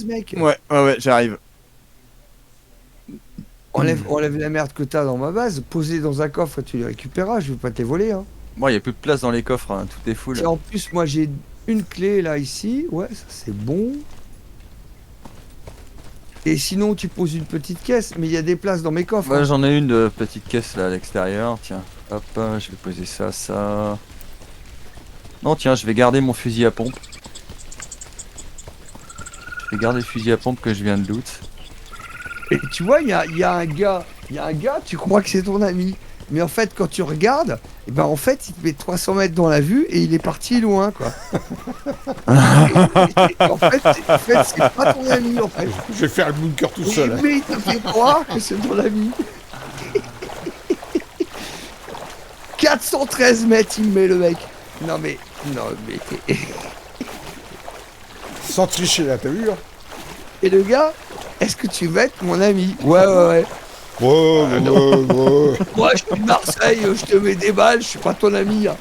mec. Ouais, j'arrive. Enlève la merde que t'as dans ma base, posez dans un coffre et tu les récupéreras, je veux pas te les voler. Hein. Bon, y a plus de place dans les coffres, hein. Tout est full. Et en plus, moi j'ai une clé là, ici. Ouais, ça c'est bon. Et sinon, tu poses une petite caisse, mais il y a des places dans mes coffres. Ouais, Hein. j'en ai une de petite caisse là à l'extérieur. Tiens, hop, je vais poser ça, ça. Non, tiens, je vais garder mon fusil à pompe. Je vais garder le fusil à pompe que je viens de loot. Et tu vois, il y a un gars, tu crois que c'est ton ami. Mais en fait, quand tu regardes, eh ben, en fait, il te met 300 mètres dans la vue et il est parti loin, quoi. En fait, c'est pas ton ami, en fait. Je vais faire le bunker tout seul. Hein. Mais il te fait croire que c'est ton ami. 413 mètres, il me met le mec. Non, mais... Sans tricher là, t'as vu hein. Et le gars, est-ce que tu veux être mon ami? Ouais. Ouais. Moi, je suis de Marseille, je te mets des balles, je suis pas ton ami. Hein.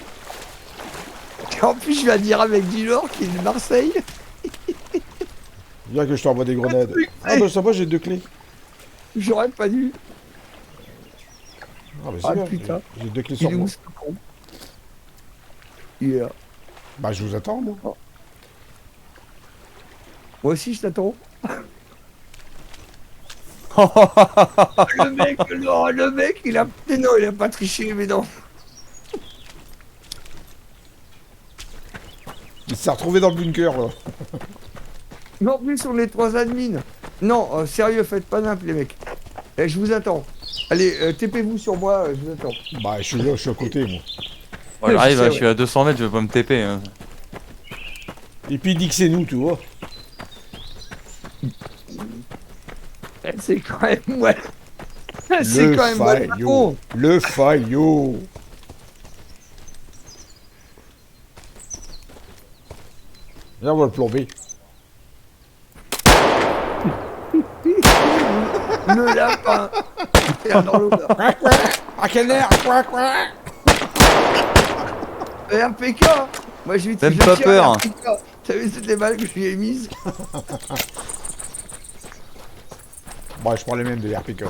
Et en plus, je viens de dire avec Gilor qui est de Marseille. Viens que je t'envoie des grenades. Ah bah ça va, j'ai 2 clés. J'aurais pas dû. Ah bah Ah, c'est bien, putain. j'ai 2 clés Il sur est moi. où ce con? Il est là. Bah je vous attends moi. Moi aussi, je t'attends. Le mec, il a... Mais non, il a pas triché, mais non. Il s'est retrouvé dans le bunker là. Mais en plus, on est 3 admins. Non, sérieux, faites pas n'importe les mecs. Eh, je vous attends. Allez, TP-vous sur moi, je vous attends. Bah je suis là, je suis à côté moi. Bon, j'arrive, sais, je suis à 200 mètres, je vais pas me TP. Hein. Et puis il dit que c'est nous, tu vois. C'est quand même moi. C'est quand même moi le patron. Le faillot. Viens, on va le plomber. Le lapin. Dans l'odeur. À quel air RPK. Moi, je vais te Même pas peur. T'as vu toutes les balles que je lui ai mises? Bah je prends les mêmes de RPK.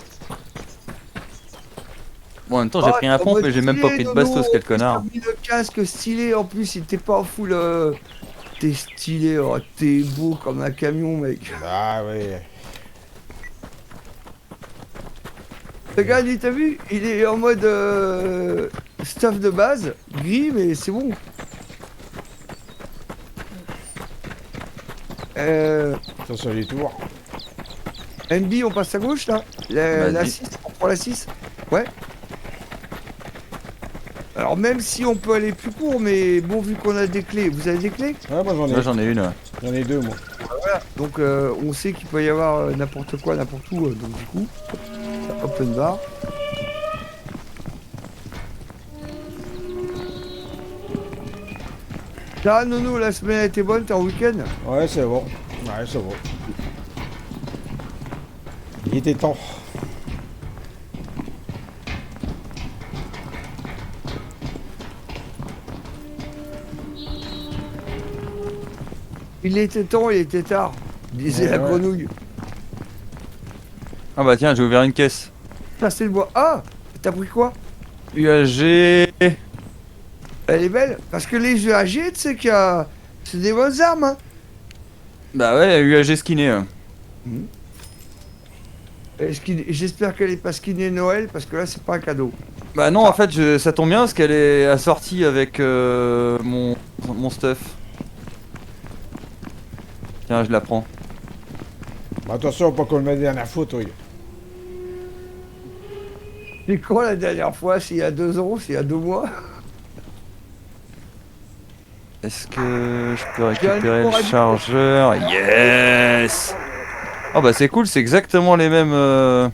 Bon, en même temps, j'ai pris un pompe, mais j'ai même pas pris de bastos, quel connard. J'ai mis le casque stylé, en plus, il était pas en full... T'es stylé, oh, t'es beau comme un camion, mec. Ah ouais. Regarde, t'as vu? Il est en mode stuff de base, gris, mais c'est bon. Attention les tours. NB, on passe à gauche, là? La 6, on prend la 6? Ouais. Alors, même si on peut aller plus court, mais bon, vu qu'on a des clés, vous avez des clés? Ouais, moi Moi, j'en ai une. Ouais. j'en ai 2 moi. Voilà. Donc, on sait qu'il peut y avoir n'importe quoi, n'importe où, donc du coup, ça open bar. Là, Nono, la semaine a été bonne, t'es en week-end? Ouais, c'est bon. Ouais, c'est bon. Il était temps. Il était temps, il était tard, disait Ouais, la ouais. grenouille. Ah bah tiens, j'ai ouvert une caisse. Ça, c'est le bois. Ah, t'as pris quoi? UAG. Elle est belle, parce que les UAG, tu sais qu'il y a... C'est des bonnes armes, hein. Bah ouais, UAG skinné. Hein. J'espère qu'elle est pas skinée Noël, parce que là, c'est pas un cadeau. Bah non, en fait, ça tombe bien parce qu'elle est assortie avec mon stuff. Tiens, je la prends. Bah, attention, pas qu'on le mette dernière fois, toi. C'est quoi la dernière fois? S'il y a 2 ans, s'il y a 2 mois? Est-ce que je peux récupérer le chargeur? Yes! Oh bah c'est cool, c'est exactement les mêmes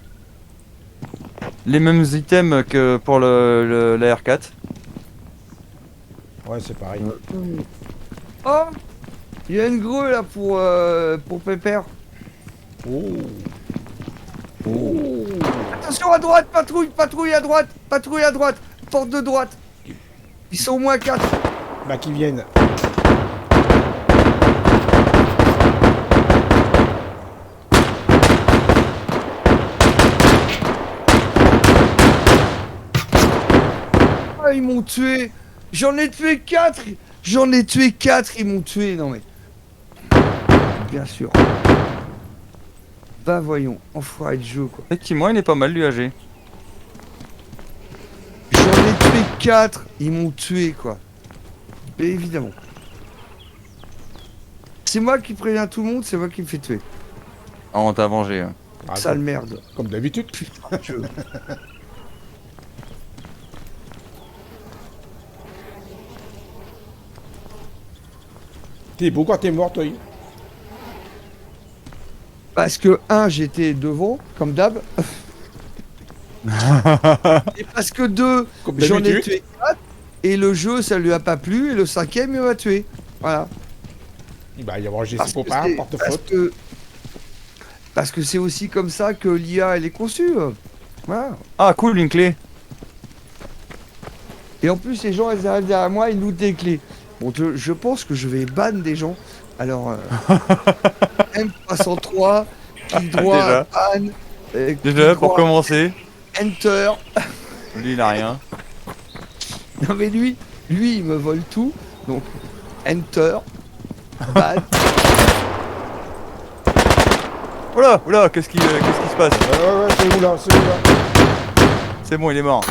items que pour la R4. Ouais, c'est pareil. Oh, il y a une grue là pour Pépère. Oh. Oh. Attention à droite, patrouille à droite, porte de droite. Ils sont au moins 4. Bah, qu'ils viennent. putain, ils m'ont tué. J'en ai tué 4. J'en ai tué 4, ils m'ont tué. Non mais... Bien sûr. Bah voyons, enfoiré de jeu quoi. Effectivement, il est pas mal l'UAG. J'en ai tué 4, ils m'ont tué quoi. Et évidemment. C'est moi qui préviens tout le monde, c'est moi qui me fais tuer. Ah, on t'a vengé. Hein. Ah, Sale merde. comme d'habitude. Putain de jeu. Pourquoi t'es mort, toi? Parce que, j'étais devant, comme d'hab. Et parce que 2, Comme j'en ai d'habitude. tué 4. Et le jeu, ça lui a pas plu. Et le 5ème, il m'a tué. Voilà. Il va y avoir ses Parce que copains, c'est- porte-faute. parce que c'est aussi comme ça que l'IA, elle est conçue. Voilà. Ah, cool, une clé. Et en plus, les gens, ils arrivent derrière moi, ils lootent des clés. Bon, je pense que je vais ban des gens. Alors, M303, clic droit, Déjà. ban. Déjà, clic pour droit, commencer. Enter. Lui, il a rien. Non mais lui, il me vole tout. Donc, Enter, ban. Oula, oula, qu'est-ce qui se passe? Ouais, c'est où là? C'est où là? C'est bon, il est mort.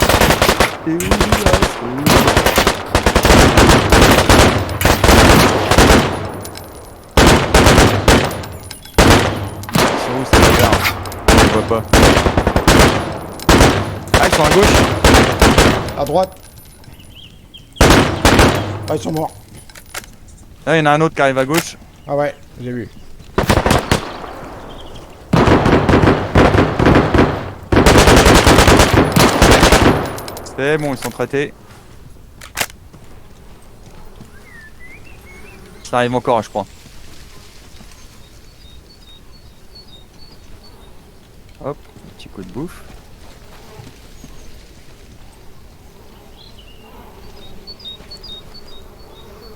Et oui, là, c'est où Ils sont où ces bâtards? Je vois pas. Ah, ils sont à gauche. À droite. Ah, ils sont morts. Ah, il y en a un autre qui arrive à gauche. Ah ouais, j'ai vu. C'est bon, ils sont traités. Ça arrive encore, je crois. Hop, petit coup de bouffe.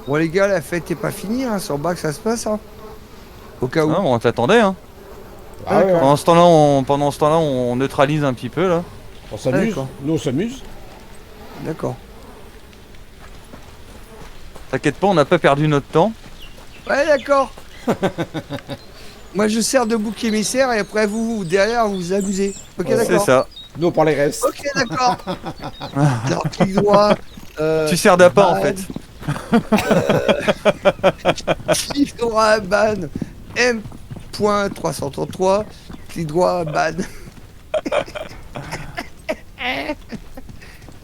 Bon les gars, la fête est pas finie, hein. Sans bac, ça se passe, hein. Au cas où. Ah, on t'attendait, hein. Ah ouais, ouais. Pendant ce temps-là, on neutralise un petit peu, là. On s'amuse. D'accord. Nous, on s'amuse. D'accord. T'inquiète pas, on n'a pas perdu notre temps. Ouais, d'accord. Moi, je sers de bouc émissaire et après, vous, derrière, vous vous amusez. Ok, Ouais, C'est d'accord. ça. Nous, on prend les restes. Ok, d'accord. Alors, clic droit. Tu sers d'appât, en ban. fait. Clic droit, ban. M.333. Clic droit, ban.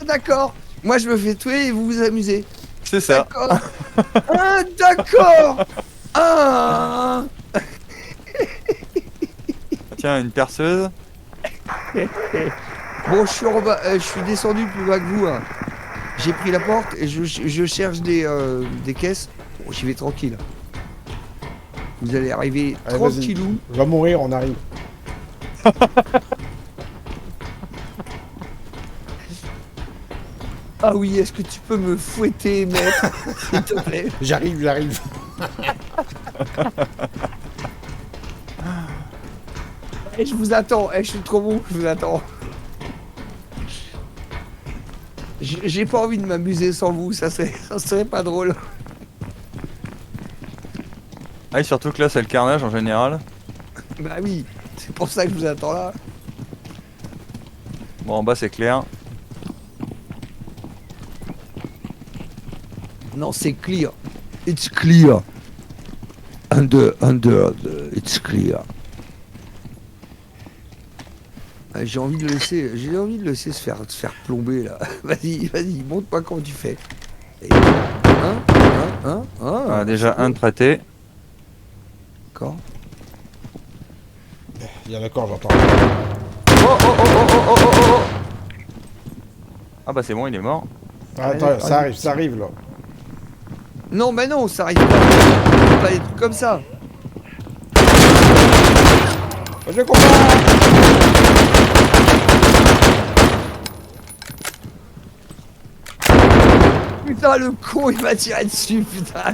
D'accord. Moi, je me fais tuer et vous vous amusez. C'est ça. D'accord. Ah, d'accord. Ah. Tiens, une perceuse. Bon, je suis descendu plus bas que vous. Hein. J'ai pris la porte et je cherche des caisses. Bon, j'y vais tranquille. Vous allez arriver Allez, vas-y. tranquillou. On va mourir, on arrive. Ah oui, est-ce que tu peux me fouetter, maître, s'il te plaît? J'arrive, j'arrive. Eh, je vous attends. Eh, je suis trop bon, je vous attends. J'ai pas envie de m'amuser sans vous, ça serait pas drôle. Ah, et surtout que là, c'est le carnage en général. Bah oui, c'est pour ça que je vous attends là. Bon, en bas, c'est clair. Non, c'est clear. It's clear. It's clear. Ah, j'ai envie de le laisser se faire plomber là. Vas-y, montre-moi comment tu fais. Et... Ah, déjà un de traité. D'accord. Il y a d'accord, j'entends. Oh. Ah bah c'est bon, il est mort. Ah, attends, ça arrive là. Non, mais non, ça arrive pas. C'est pas des trucs comme ça. Je comprends. Putain, le con, il m'a tiré dessus, putain.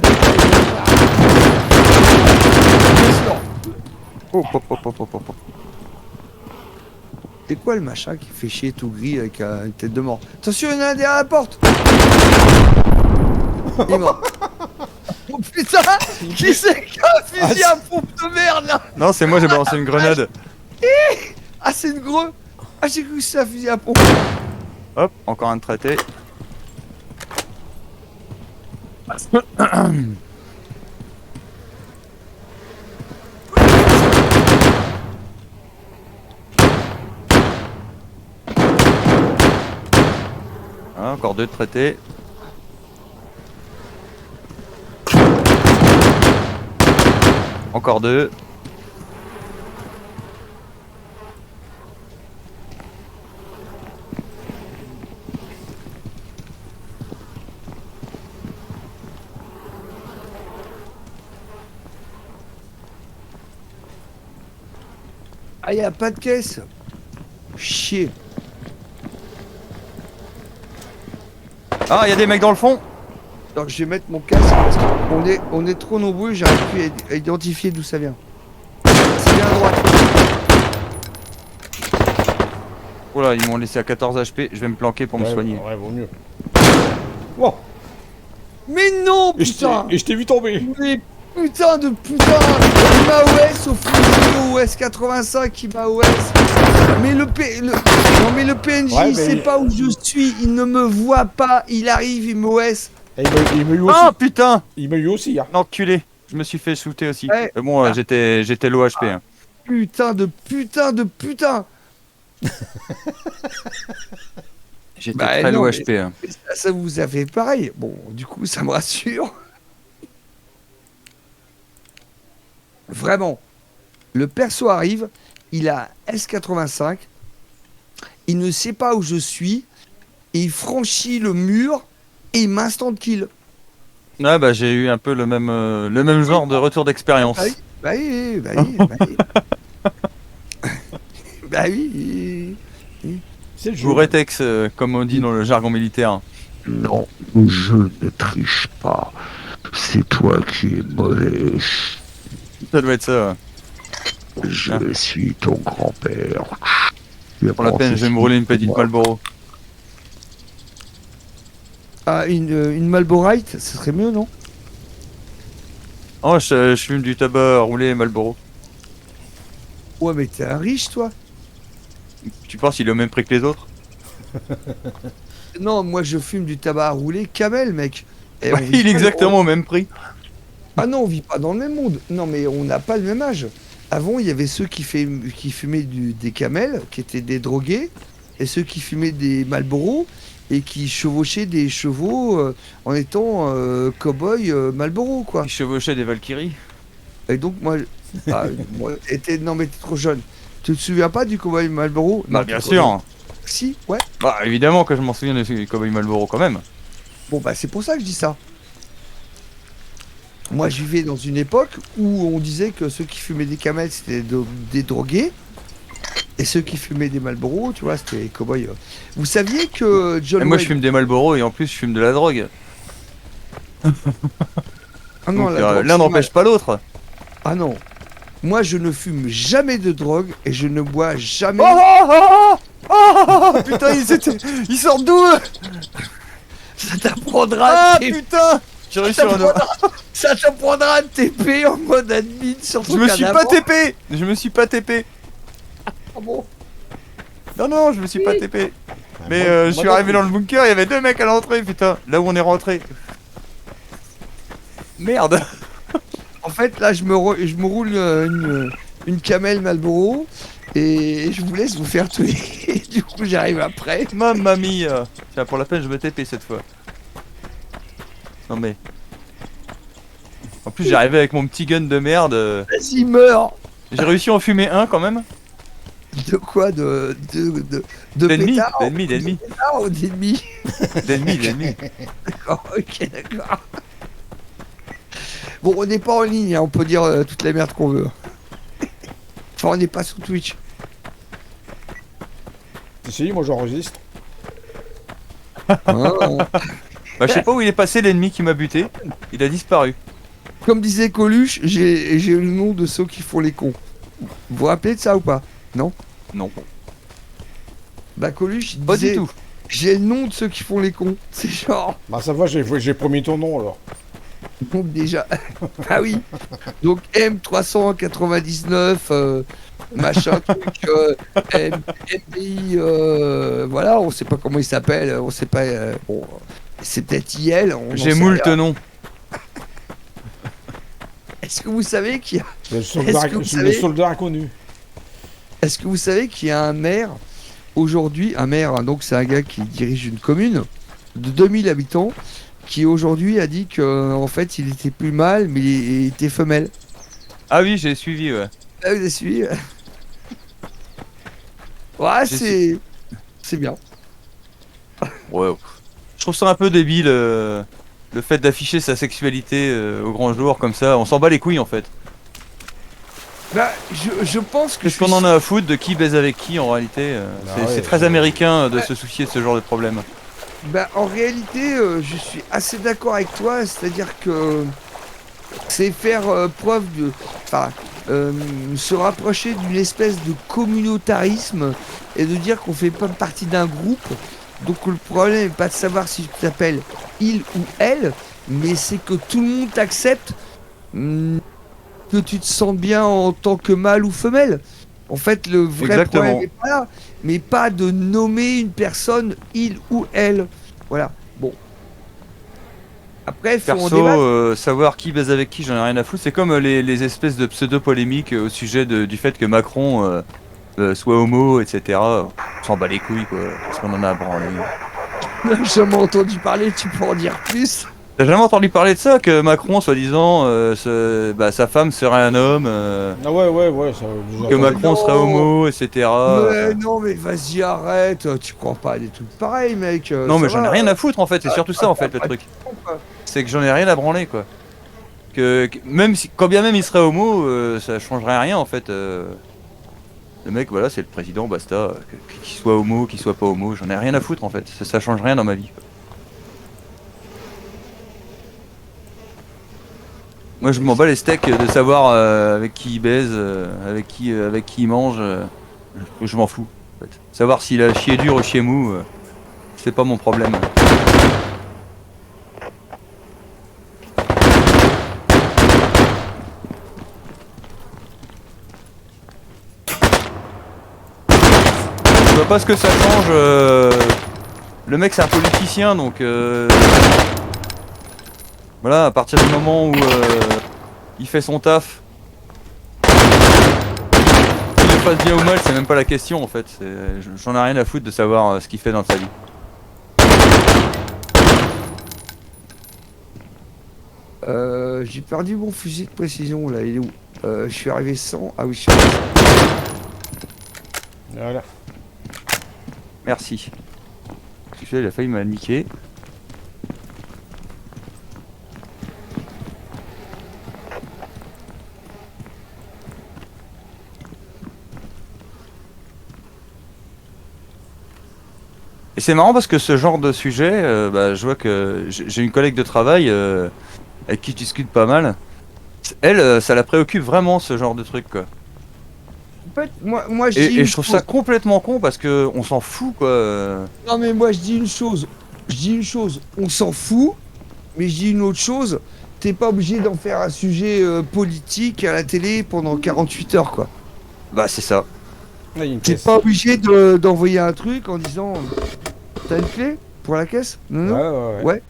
Oh. C'est quoi le machin qui fait chier tout gris avec une tête de mort? Attention, il y en a un derrière la porte. Il est mort. Oh putain, qui c'est qui a un fusil à pompe de merde là? Non, c'est moi, j'ai balancé une grenade. Ah, c'est une greu. Ah, j'ai cru que c'était un fusil à pompe. Hop, encore un de traité. Ah, encore 2 de traités. Encore 2. Ah, y a pas de caisse. Chier. Ah, il y a des mecs dans le fond. Alors, je vais mettre mon casque parce qu'on est trop nombreux, j'arrive plus à identifier d'où ça vient. C'est bien à droite. Oh là, ils m'ont laissé à 14 HP. Je vais me planquer pour me soigner. Ouais, vaut mieux. Wow. Mais non, Et putain. je t'ai vu tomber. Mais putain de putain. Il m'a OS au fusil au S85, il m'a OS. Mais non mais le PNJ, Ouais, il sait pas où je suis, il ne me voit pas, il arrive, il me OS. Et il m'a eu aussi. Ah putain! Il m'a eu aussi, hein. Enculé! Je me suis fait shooter aussi. Ouais. Mais bon, j'étais low HP. Hein. Putain de putain de putain. J'étais Bah, très non, low mais- HP. Hein. Ça vous a fait pareil. Bon, du coup, ça me rassure. Vraiment. Le perso arrive, il a S85, il ne sait pas où je suis, et il franchit le mur et il m'instant kill. Ouais, bah j'ai eu un peu le même genre de retour d'expérience. Bah oui, bah oui, bah oui. Bah oui. C'est le jeu. Jouretex, comme on dit dans le jargon militaire. Non, je ne triche pas. C'est toi qui es mauvais. Ça doit être ça. Je suis ton grand-père. Pour la peine, je vais me brûler une petite Marlboro. Ah, une Marlborite, ce serait mieux, non? Oh, je fume du tabac roulé Marlboro. Ouais, mais t'es un riche, toi. Tu penses qu'il est au même prix que les autres? Non, moi je fume du tabac à rouler Camel, mec. Et on vit Il est pas- exactement au même prix. Ah non, on vit pas dans le même monde. Non, mais on n'a pas le même âge. Avant, il y avait ceux qui fumaient des camels, qui étaient des drogués, et ceux qui fumaient des Marlboro et qui chevauchaient des chevaux en étant cow-boy Marlboro, quoi. Il chevauchait des Valkyries. Et donc, moi, non, mais t'es trop jeune. Tu te souviens pas du cow-boy Marlboro? Bah Non, bien t'es trop sûr. jeune. Si, ouais. Bah évidemment que je m'en souviens de Cowboy Marlboro quand même. Bon, bah, c'est pour ça que je dis ça. Moi, je vivais dans une époque où on disait que ceux qui fumaient des camels, c'était des drogués. Et ceux qui fumaient des Marlboro, tu vois, c'était les cow-boys. Vous saviez que John Et moi je Wayne... fume des Marlboro et en plus je fume de la drogue. Ah non, Donc, la drogue, l'un c'est n'empêche pas l'autre. mal. Ah non. Moi, je ne fume jamais de drogue et je ne bois jamais... Putain, ils sortent d'où eux? Ça t'apprendra Ah de TP. putain! J'ai réussi à en... Ça t'apprendra de TP en mode admin sur ton Je me suis pas cadavre. TP! Je me suis pas TP! Ah bon. Non, non, je me suis pas TP. Mais Moi- je moi suis non arrivé plus. dans le bunker, il y avait 2 mecs à l'entrée, putain. Là où on est rentré. Merde! En fait, là, je me roule une camel Marlboro et je vous laisse vous faire tuer. Du coup, j'arrive après. Mamma mia! Tiens, pour la peine, je me TP cette fois. Non mais... En plus, j'arrivais avec mon petit gun de merde. Vas-y, meurs. J'ai réussi à en fumer un quand même. De quoi? De D'ennemis, pétards d'ennemis, d'ennemis. De pétards ou d'ennemis? D'ennemis. D'accord, ok, d'accord. Bon, on n'est pas en ligne, hein, on peut dire toute la merde qu'on veut. Enfin, on n'est pas sur Twitch. Si, moi j'enregistre. Hein, Bah, je sais pas où il est passé l'ennemi qui m'a buté. Il a disparu. Comme disait Coluche, j'ai le nom de ceux qui font les cons. Vous vous rappelez de ça ou pas? Non? Non. Bah Coluche, il Pas du disait, tout. j'ai le nom de ceux qui font les cons. C'est genre, Bah ça va, j'ai promis ton nom alors. donc déjà, ah oui. Donc M399, machin truc, MPI, voilà, on sait pas comment il s'appelle, on sait pas, bon, c'est peut-être IL, on n'en J'ai sait moult rien. noms. Est-ce que vous savez qu'il y a, Le Est-ce que vous le savez- soldat inconnu. est-ce que vous savez qu'il y a un maire aujourd'hui, un maire, hein, donc c'est un gars qui dirige une commune de 2000 habitants, qui aujourd'hui a dit que en fait il était plus mâle, mais il était femelle. Ah oui, j'ai suivi, ouais. Ah, vous avez suivi? Ouais, c'est bien. Ouais. Je trouve ça un peu débile, le fait d'afficher sa sexualité au grand jour comme ça. On s'en bat les couilles en fait. Bah, je pense que Qu'est-ce qu'on en a à foutre de qui baise avec qui en réalité Bah ouais, c'est très américain de se soucier de ce genre de problème. Bah, en réalité, je suis assez d'accord avec toi, c'est-à-dire que c'est faire preuve de. Enfin, se rapprocher d'une espèce de communautarisme et de dire qu'on fait pas partie d'un groupe. Donc, le problème n'est pas de savoir si tu t'appelles il ou elle, mais c'est que tout le monde t'accepte, que tu te sens bien en tant que mâle ou femelle. En fait, le vrai Exactement. problème est pas là, mais pas de nommer une personne il ou elle. Voilà. Bon. Après, il faut en Perso, débattre. savoir qui baise avec qui, j'en ai rien à foutre. C'est comme les espèces de pseudo-polémiques au sujet du fait que Macron soit homo, etc. On s'en bat les couilles, quoi. Parce qu'on en a à branler. J'ai jamais entendu parler, tu peux en dire plus. T'as jamais entendu parler de ça, que Macron, soi-disant, sa femme serait un homme, Ah ouais, ça vous que entendez. Macron serait homo, etc. Mais non, mais vas-y, arrête. Tu crois pas à des trucs pareils, mec. Non, mais ça j'en ai va. rien à foutre en fait, c'est surtout ça en fait le truc. C'est que j'en ai rien à branler quoi. Même si, quand bien même il serait homo, ça changerait rien en fait. Le mec, voilà, c'est le président, basta. Qu'il soit homo, qu'il soit pas homo, j'en ai rien à foutre en fait. Ça change rien dans ma vie. Quoi. Moi, je m'en bats les steaks de savoir avec qui il baise, avec qui il mange. Je m'en fous. En fait. Savoir s'il a chié dur ou chié mou, c'est pas mon problème. Je vois pas ce que ça change. Le mec c'est un politicien donc voilà, à partir du moment où il fait son taf, qu'il le fasse bien ou mal, c'est même pas la question en fait. J'en ai rien à foutre de savoir ce qu'il fait dans sa vie. J'ai perdu mon fusil de précision là, il est où? Je suis arrivé sans. Ah oui, je suis arrivé sans. Voilà. Merci. Celui-là, il a failli me niquer. Et c'est marrant parce que ce genre de sujet, je vois que j'ai une collègue de travail avec qui je discute pas mal. Elle, ça la préoccupe vraiment ce genre de truc quoi. En fait, moi je dis Et une je trouve chose. ça complètement con parce que on s'en fout quoi. Non, mais moi je dis une chose. Je dis une chose. On s'en fout, mais je dis une autre chose. T'es pas obligé d'en faire un sujet politique à la télé pendant 48 heures, quoi. Bah c'est ça. Là, il y a une T'es caisse. pas obligé d'envoyer un truc en disant t'as une clé pour la caisse? Non, non. Ouais. Ouais.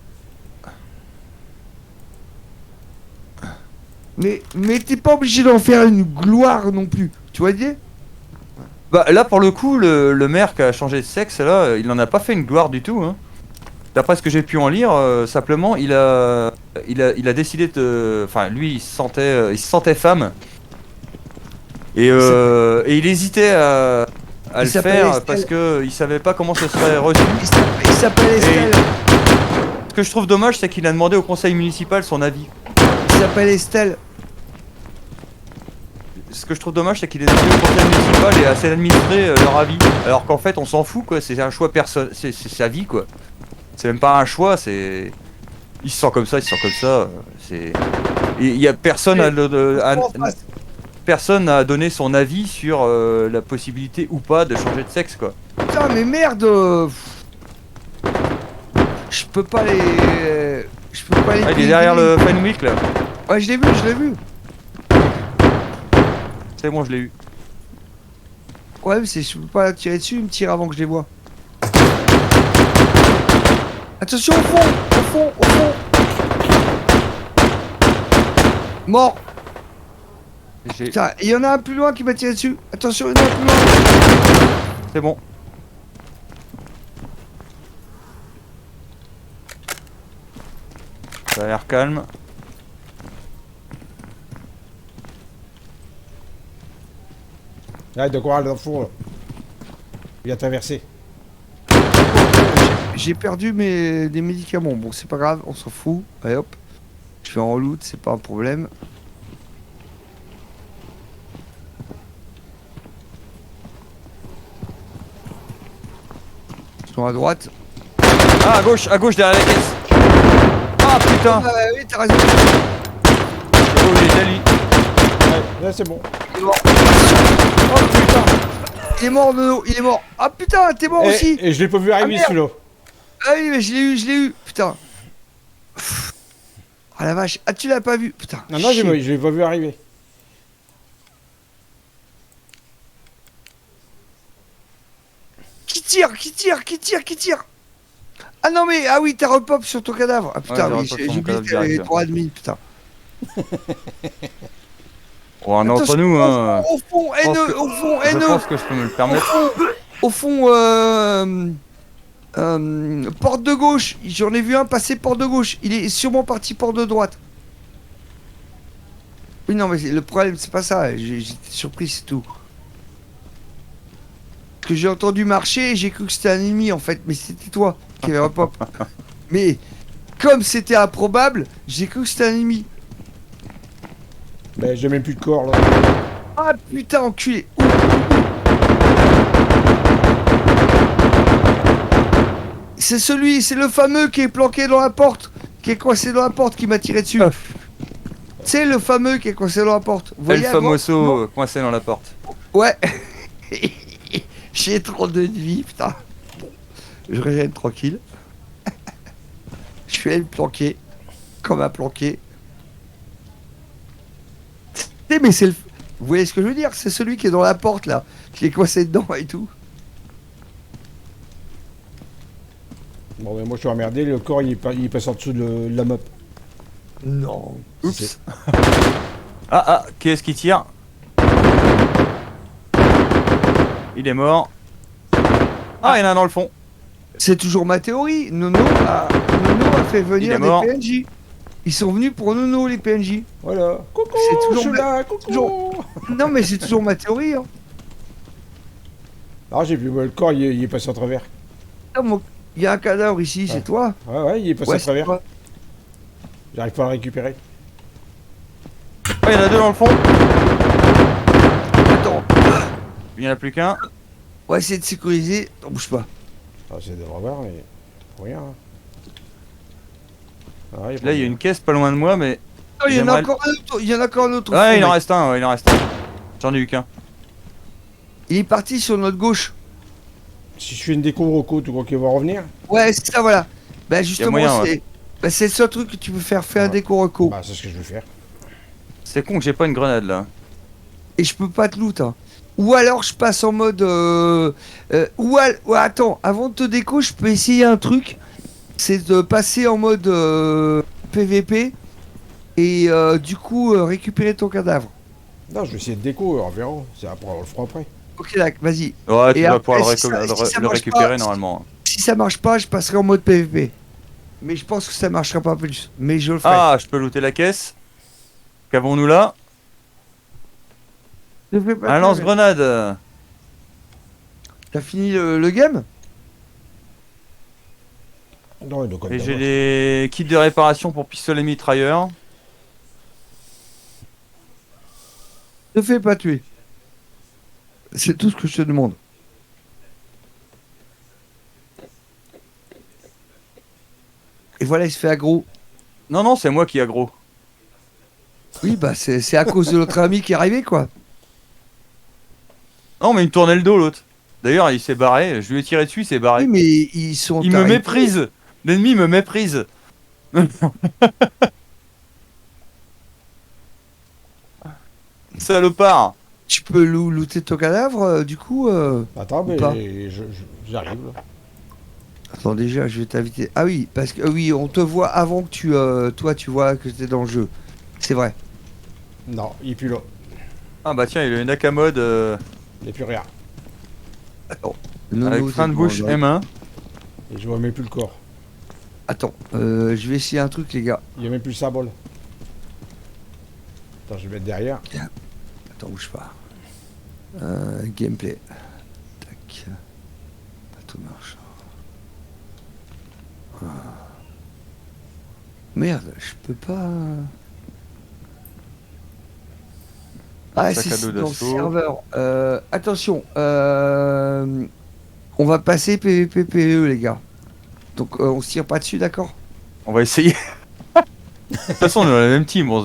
Mais t'es pas obligé d'en faire une gloire non plus. Tu vois l'idée? Bah là pour le coup le maire qui a changé de sexe là, il en a pas fait une gloire du tout hein. D'après ce que j'ai pu en lire, simplement il a décidé de. Enfin lui il se sentait femme. Et il hésitait à le s'appelle faire Estelle. parce que il savait pas comment ce serait reçu. Il s'appelle Estelle. Ce que je trouve dommage c'est qu'il a demandé au conseil municipal son avis. Il s'appelle Estelle. Ce que je trouve dommage c'est qu'il a demandé au conseil municipal et à ses administrés leur avis. Alors qu'en fait on s'en fout quoi, c'est un choix personnel, c'est sa vie quoi. C'est même pas un choix, c'est. Il se sent comme ça, il se sent comme ça. C'est. Il y a personne à. personne n'a donné son avis sur la possibilité ou pas de changer de sexe, quoi. Putain, mais merde. Je peux pas les. Je peux pas les. Ah, il est derrière le Fenwick là. Ouais, je l'ai vu. C'est bon, je l'ai eu. Ouais, mais c'est je peux pas tirer dessus, il me tire avant que je les vois. Attention au fond. Mort. Putain, il y en a un plus loin qui m'a tiré dessus. Attention, il y en a un plus loin. C'est bon. Ça a l'air calme. Là, de quoi dans le fond, là. Il a traversé. J'ai perdu des médicaments. Bon, c'est pas grave, on s'en fout. Allez hop. Je fais en loot, c'est pas un problème. Ils sont à droite. Ah, à gauche derrière la caisse. Ah putain. Ah, oui, t'as raison. Oh, il est Ali. Ouais, là, c'est bon. Il est mort. Oh putain. Il est mort, Nono, il est mort. Ah putain, t'es mort aussi. Et je l'ai pas vu arriver, merde. celui-là. Ah oui, mais je l'ai eu, putain. Ah la vache. Ah, tu l'as pas vu, putain. Non, je l'ai pas vu arriver. Qui tire. Ah non mais, ah oui, t'as repop sur ton cadavre. Ah putain, Ouais, oui, j'ai repop sur j'ai mon oublié cadavre qu'il y avait direct. 3 admins, putain. Oh, on est entre Attention, nous, hein. Au fond, Je pense haineux, que- au fond, Je haineux. pense que je peux me le permettre. Au fond, porte de gauche. J'en ai vu un passer porte de gauche. Il est sûrement parti porte de droite. Oui, non, mais le problème, c'est pas ça. J'étais surpris, c'est tout. Parce que j'ai entendu marcher et j'ai cru que c'était un ennemi, en fait. Mais c'était toi qui avait repop. Mais comme c'était improbable, j'ai cru que c'était un ennemi. Mais j'ai même plus de corps, là. Ah putain, enculé. C'est le fameux qui est planqué dans la porte, qui est coincé dans la porte, qui m'a tiré dessus. C'est le fameux qui est coincé dans la porte. Vous El voyez à droite? Famoso coincé dans la porte. Ouais. J'ai 32 de vie, putain. Bon, je régène tranquille. Je suis allé me planquer, comme un planqué. Mais c'est le... Vous voyez ce que je veux dire? C'est celui qui est dans la porte, là, qui est coincé dedans et tout. Bon, mais moi, je suis emmerdé. Le corps, il passe en dessous de la map. Non. Oups. Ah, qui est-ce qui tire? Il est mort. Ah, il y en a un dans le fond. C'est toujours ma théorie. Nono a fait Il est venir des mort. PNJ. Ils sont venus pour Nono, les PNJ. Voilà. Coucou, C'est toujours je suis ma- là, coucou. toujours- Non, mais c'est toujours ma théorie. Hein. Ah, j'ai vu, le corps, il est passé à travers. Il y a un cadavre ici, Ouais. c'est toi. Ouais, il est passé Ouais, à c'est travers. toi. J'arrive pas à le récupérer. Ah, il y en a deux dans le fond. Attends, Il n'y en a plus qu'un. on va essayer de sécuriser. On bouge pas. Ah, c'est de revoir, mais rien. Hein. Ah, Là, il y a une caisse pas loin de moi, mais. Oh, il y en a J'aimerais- encore un autre. Il y en a encore un autre. au Ouais, fond, il en mec. reste un, ouais, il en reste un. J'en ai eu qu'un. Il est parti sur notre gauche. Si je fais une déco Rocco, tu crois qu'il va revenir? Ouais, c'est ça, voilà. Bah, justement, moyen, c'est c'est le seul truc que tu peux faire. Fais un Ouais. déco reco. Bah, c'est ce que je vais faire. C'est con que j'ai pas une grenade là. Et je peux pas te loot. Hein. Ou alors je passe en mode. Ouais, attends, avant de te déco, je peux essayer un truc. C'est de passer en mode PVP et du coup récupérer ton cadavre. Non, je vais essayer de déco, on verra. C'est après, on le fera après. Ok, d'accord, vas-y. Ouais, tu Et vas après, pouvoir si ça le marche récupérer pas, normalement. Si ça marche pas, je passerai en mode PVP. Mais je pense que ça marchera pas plus. Mais je le ferai. Ah, je peux looter la caisse. Qu'avons-nous là? Ne fais pas Un peur, lance-grenade. T'as fini le game? Non, il doit quand même Et j'ai avoir. les kits de réparation pour pistolet mitrailleur. Ne fais pas tuer. C'est tout ce que je te demande. Et voilà, il se fait aggro. Non, non, c'est moi qui aggro. Oui, bah c'est à cause de notre ami qui est arrivé, quoi. Non, mais il me tournait le dos l'autre. D'ailleurs, il s'est barré. Je lui ai tiré dessus, il s'est Oui, barré. mais ils sont Il me arrivés. méprise. L'ennemi me méprise. Salopard. Tu peux looter ton cadavre, du coup Attends, ou mais pas j'arrive là. Attends, déjà, je vais t'inviter. Ah oui, parce que oui, on te voit avant que toi, tu vois que t'es dans le jeu. C'est vrai. Non, il est plus là. Ah bah tiens, il a une Akamode Il n'y a plus rien. Attends. avec Nono, frein de t'es bouche devant le- M1. Et je vois même plus le corps. Attends, je vais essayer un truc, les gars. Il n'y a même plus le symbole. Attends, je vais mettre derrière. Attends, bouge pas. Gameplay. Tac. Pas tout marche. Ah. Merde, je peux pas. Ah, Sac c'est à dos dans le d'assaut. serveur. Attention, on va passer PVP PVE, les gars. Donc, on se tire pas dessus, d'accord? On va essayer. De toute façon, on est dans la même team. On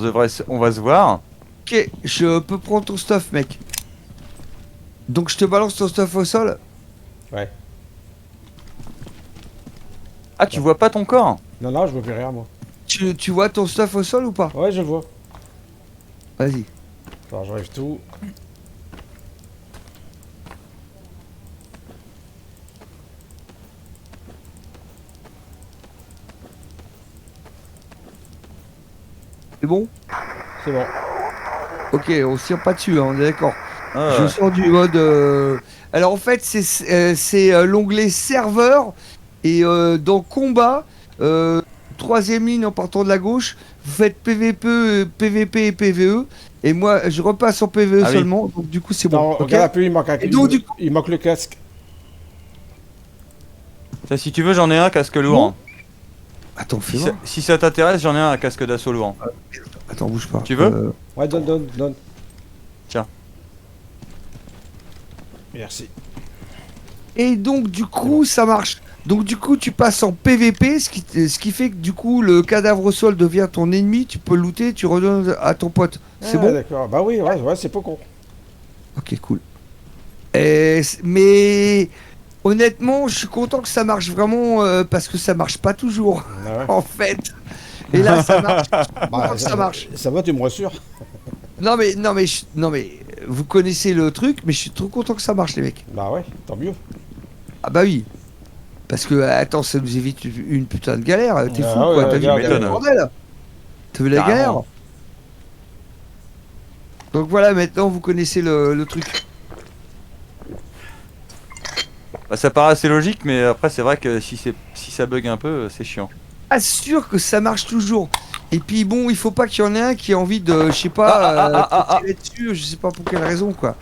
va se voir. Ok, je peux prendre ton stuff, mec. Donc, je te balance ton stuff au sol. Ouais. Ah, tu vois pas ton corps? Non, non, je vois plus rien, moi. Tu vois ton stuff au sol ou pas? Ouais, je le vois. Vas-y. Attends, j'enlève tout. C'est bon? C'est bon. Ok, on se tire pas dessus, hein, on est d'accord. Ah, Je sors du mode. Alors en fait, c'est l'onglet serveur et dans combat, troisième ligne en partant de la gauche, vous faites PVP, PVP et PVE. Et moi, je repasse en PVE Ah oui. seulement, donc du coup c'est bon. Non, Ok. regarde un peu, il manque un Et donc, du coup- il manque le casque. tiens, si tu veux, j'en ai un casque lourd. Attends, Si fais ça, voir. si ça t'intéresse, j'en ai un casque d'assaut lourd. Attends, bouge pas. Tu veux Ouais, donne. Tiens. Merci. Et donc du coup, ça marche. Donc du coup, tu passes en PVP, ce qui fait que du coup, le cadavre au sol devient ton ennemi. Tu peux le looter, tu redonnes à ton pote. C'est Ah, bon? D'accord. Bah oui, ouais, c'est pas con. Ok, cool. Mais honnêtement, je suis content que ça marche vraiment parce que ça marche pas toujours, Ah ouais. en fait. Et là, ça marche. Je suis Bah, content que ça marche. Ça va, tu me rassures. Non mais, vous connaissez le truc, mais je suis trop content que ça marche, les mecs. Bah ouais, tant mieux. Ah bah oui. Parce que, attends, ça nous évite une putain de galère. T'es Ah fou, ouais, quoi. T'as vu regarde, le bordel? T'as vu la galère? Carrément. Donc voilà, maintenant, vous connaissez le truc. Bah, ça paraît assez logique, mais après, c'est vrai que si ça bug un peu, c'est chiant. Assure que ça marche toujours. Et puis bon, il faut pas qu'il y en ait un qui ait envie de, je sais pas, te tirer dessus, je sais pas pour quelle raison, quoi.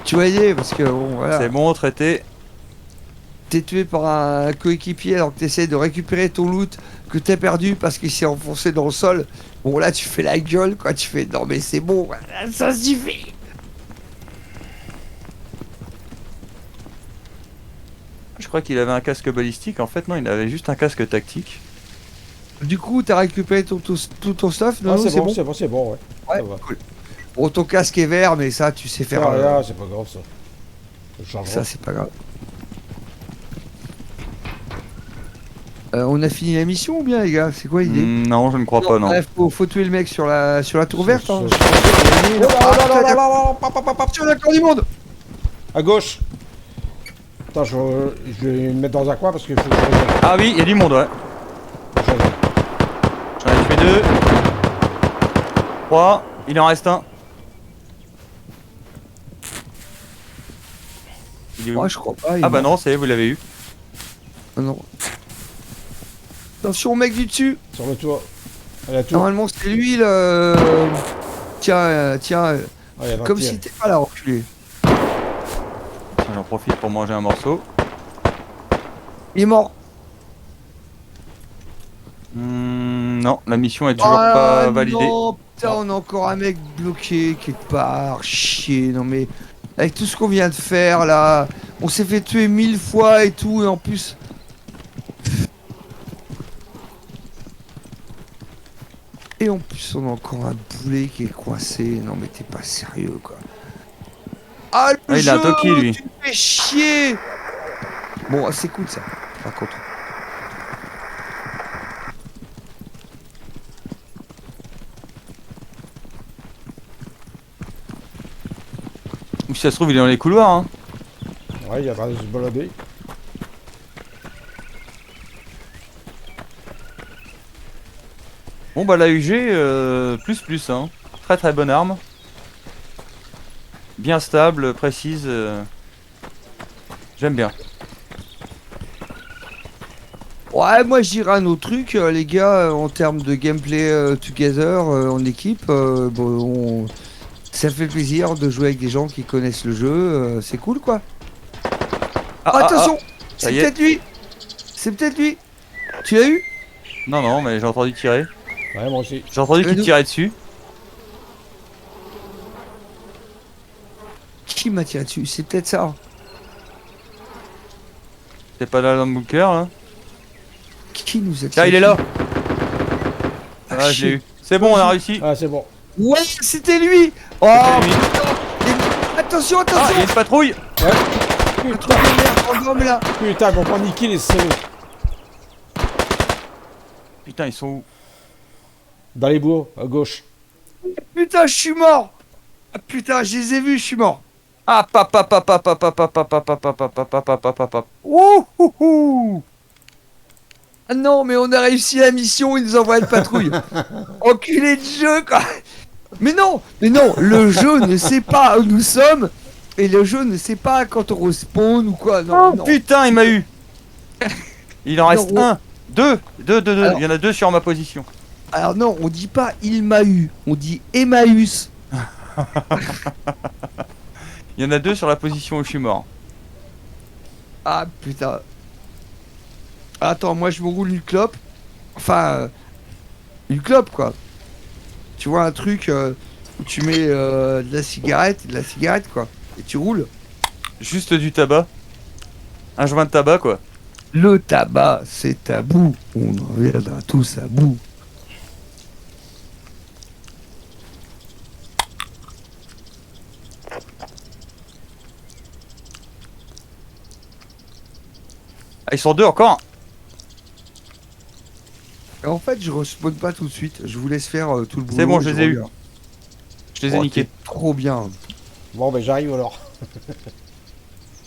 Tu voyais, parce que bon, voilà. C'est bon, traité. T'es tué par un coéquipier alors que t'essaies de récupérer ton loot que t'as perdu parce qu'il s'est enfoncé dans le sol. Bon là tu fais la gueule quoi, tu fais non mais c'est bon, ça suffit. Je crois qu'il avait un casque balistique. En fait, non, il avait juste un casque tactique. Du coup t'as récupéré tout ton stuff, non, Ah, non, c'est bon, c'est bon, ouais. Ouais, Ça va. cool. Bon ton casque est vert mais ça tu sais faire, Ah, rien, c'est pas grave ça. Je changerai. ça c'est pas grave. On a fini la mission ou bien les gars? C'est quoi l'idée? Non, je ne crois pas, non. Bref, faut tuer le mec sur la tour verte. Hein. Oh là là là là là là, Sur la cour du monde. À gauche. Attends, je vais me mettre dans un coin parce qu'il faut que je revienne. Ah oui, il y a du monde, ouais. Je reviens. J'en ai tué 2. 3. Il en reste un. Il est où? Ouais, je crois pas. il Ah bah mort. non, ça y est, vous l'avez eu. Ah non. Attention, mec du dessus. Sur le toit. À la tour. Normalement, c'est lui le. Tiens, Ah, il y a un comme tir. si t'étais pas là, reculé. Tiens, j'en profite pour manger un morceau. Il est mort. Non, la mission est toujours pas validée. Non, putain, on a encore un mec bloqué quelque part. Chier, non mais. Avec tout ce qu'on vient de faire là, on s'est fait tuer 1000 fois et tout, et en plus. Et en plus, on a encore un boulet qui est coincé. Non, mais t'es pas sérieux, quoi. Ah, le Ah, il a un jeu, Toki, lui. tu me fais chier. Bon, c'est cool, ça, par contre. Ou si ça se trouve, il est dans les couloirs. Hein. Ouais, il est en train de se balader. Bon, bah, la UG, plus, hein. Très très bonne arme. Bien stable, précise. J'aime bien. Ouais, moi je dirais un autre truc, les gars, en termes de gameplay together en équipe, bon, ça fait plaisir de jouer avec des gens qui connaissent le jeu, c'est cool quoi. Attention, ça c'est y est. peut-être lui, c'est peut-être lui. Tu l'as eu? Non, non, mais j'ai entendu tirer. Ouais, moi aussi. J'ai entendu qu'il nous- tirait dessus. Qui m'a tiré dessus? C'est peut-être ça. C'est pas là dans le bunker, là. Qui nous a tiré Tiens, il est là. dessus? Ah, je l'ai shit. eu. C'est bon, on a réussi. Ah, c'est bon. Ouais, c'était lui. Oh, C'était lui. attention, Ah, attention. il y a une patrouille. Un truc de merde, random, là. Putain, qu'on prend niquer les salauds. Putain, ils sont où? Dans les bois, à gauche. Putain, je suis mort. Ah, putain, je les ai vus, je suis mort. Ah, papa, papa, papa, papa, papa, papa, papa, papa, papa, papa. Ouh, ouh, ouh. Ah non, mais on a réussi la mission, ils nous envoient une patrouille. Enculé de jeu, quoi. Mais non, le jeu ne sait pas où nous sommes. Et le jeu ne sait pas quand on respawn ou quoi. Non, Oh non. putain, il m'a eu. Il en reste Non, un. Deux. Alors- Il y en a deux sur ma position. Alors non, on dit pas il m'a eu, on dit Emmaüs. Il y en a deux sur la position où je suis mort. Ah putain. Attends, moi je me roule une clope. Enfin, une clope quoi. Tu vois un truc où tu mets de la cigarette quoi. Et tu roules. Juste du tabac. Un joint de tabac, quoi. Le tabac, c'est tabou. On en reviendra tous à bout. Ah, ils sont deux encore. Et en fait, je respawn pas tout de suite. Je vous laisse faire tout le boulot. C'est bon, et je les ai eus. reviens. Je les ai Oh, niqués. t'es trop bien. Bon, ben j'arrive alors.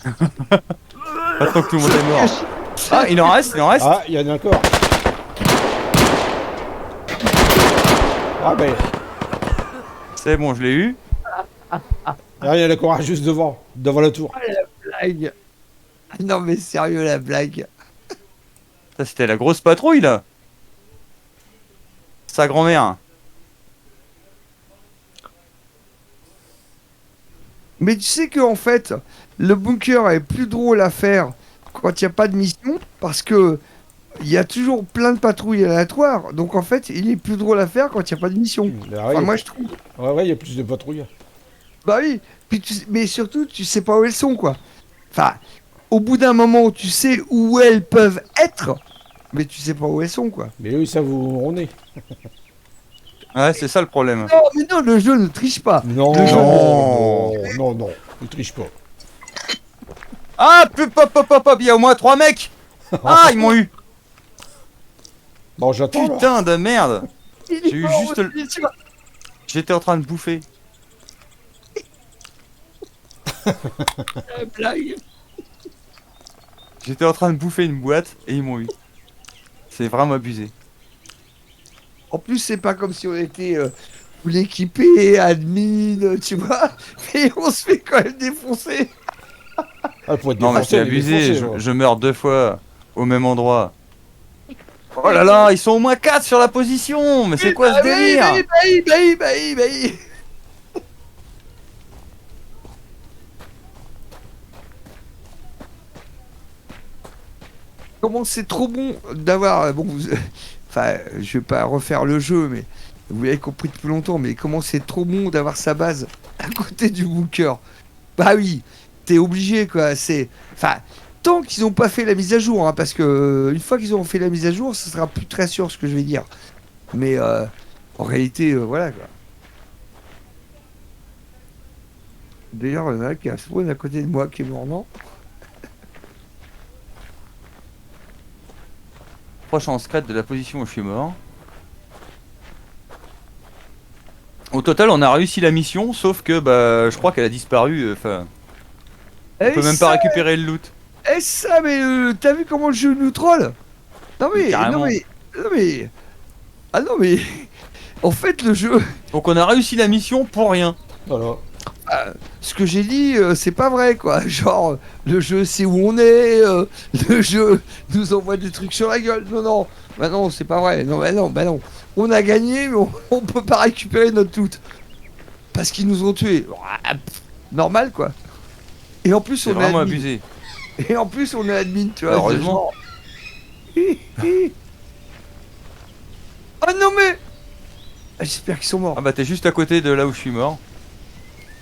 Maintenant que tout le monde est mort. Ah, il en reste. Ah, il y en a encore. Ah, ben. C'est bon, je l'ai eu. Ah, il y en a encore un juste devant la tour. Blague. Ah non mais sérieux la blague. Ça, c'était la grosse patrouille, là. Sa grand-mère. Mais tu sais que en fait, le bunker est plus drôle à faire quand il n'y a pas de mission parce que il y a toujours plein de patrouilles aléatoires. Donc en fait, il est plus drôle à faire quand il n'y a pas de mission. Ah, Enfin, ouais, moi je trouve. ouais, il y a plus de patrouilles. Bah oui. Puis mais surtout, tu sais pas où elles sont quoi. Enfin, au bout d'un moment, tu sais où elles peuvent être, mais tu sais pas où elles sont quoi. Mais eux, ils savent où on est. Ouais, c'est ça le problème. Non, mais non, le jeu ne triche pas. Non, Le jeu- non, ils trichent pas. Ah, pop, il y a au moins 3 mecs. Ah, ils m'ont eu. Bon, j'attends. là. Putain de merde. Il J'ai eu est mort, juste le- il est sûr. J'étais en train de bouffer. La blague. J'étais en train de bouffer une boîte et ils m'ont eu. C'est vraiment abusé. En plus, c'est pas comme si on était full équipé, admin, tu vois. Mais on se fait quand même défoncer. Ah, faut être Non, mais défoncé, c'est il est abusé. défoncé, Je, ouais. je meurs 2 fois au même endroit. Oh là là, ils sont au moins 4 sur la position. Mais c'est quoi ce délire? Bah. Comment c'est trop bon d'avoir. Bon, enfin, je vais pas refaire le jeu, mais vous l'avez compris depuis longtemps. Mais comment c'est trop bon d'avoir sa base à côté du bunker. Bah oui, t'es obligé quoi. C'est. Enfin, tant qu'ils ont pas fait la mise à jour, hein, parce que une fois qu'ils auront fait la mise à jour, ce sera plus très sûr ce que je vais dire. Mais En réalité, voilà quoi. D'ailleurs, il y en a un qui a spawn à côté de moi qui est mort, non? Proche en secret de la position où je suis mort. Au total, on a réussi la mission, sauf que bah, je crois qu'elle a disparu. Enfin, on peut même pas récupérer le loot. Eh ça, mais t'as vu comment le jeu nous troll? Non Mais mais, carrément. non mais... Ah non mais... En fait, le jeu... Donc on a réussi la mission pour rien. Voilà. Ce que j'ai dit, c'est pas vrai quoi. Genre, le jeu sait où on est, le jeu nous envoie des trucs sur la gueule. Non, non, bah non, c'est pas vrai. Non, bah non, bah non. On a gagné, mais on peut pas récupérer notre loot. Parce qu'ils nous ont tués. Ah, pff, normal quoi. Et en plus, C'est on est vraiment admin. abusé. Et en plus, on est admin, tu vois. Heureusement. C'est genre- Ah non mais... Ah, j'espère qu'ils sont morts. Ah bah t'es juste à côté de là où je suis mort.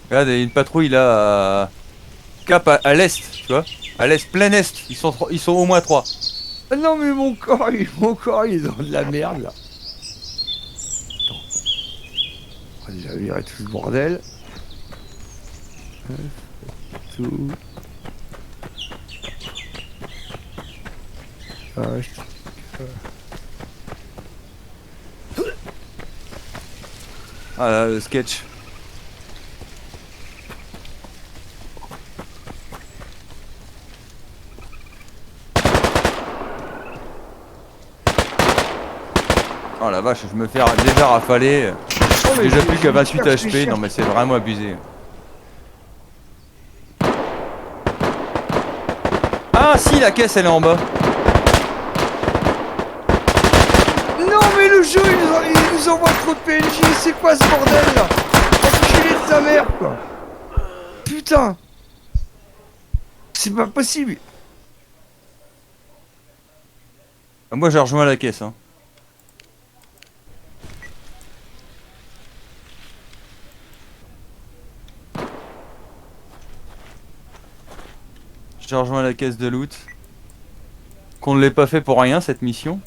Regarde, il y a une patrouille là cap à l'est, tu vois. À l'est, plein est. Ils sont au moins 3. Ah non mais mon corps, mon corps, il est dans de la merde là. Attends. On va déjà virer tout ce bordel. Tout. Ah, Ah là, le sketch. Oh la vache, je me fais déjà rafaler. J'ai déjà plus qu'à 28 HP, non mais c'est vraiment abusé. Ah si, la caisse elle est en bas. Non mais le jeu il nous envoie trop de PNJ, c'est quoi ce bordel là? Enculé de sa mère quoi. Putain. C'est pas possible. Moi j'ai rejoint la caisse hein. J'ai rejoint la caisse de loot. Qu'on ne l'ait pas fait pour rien cette mission.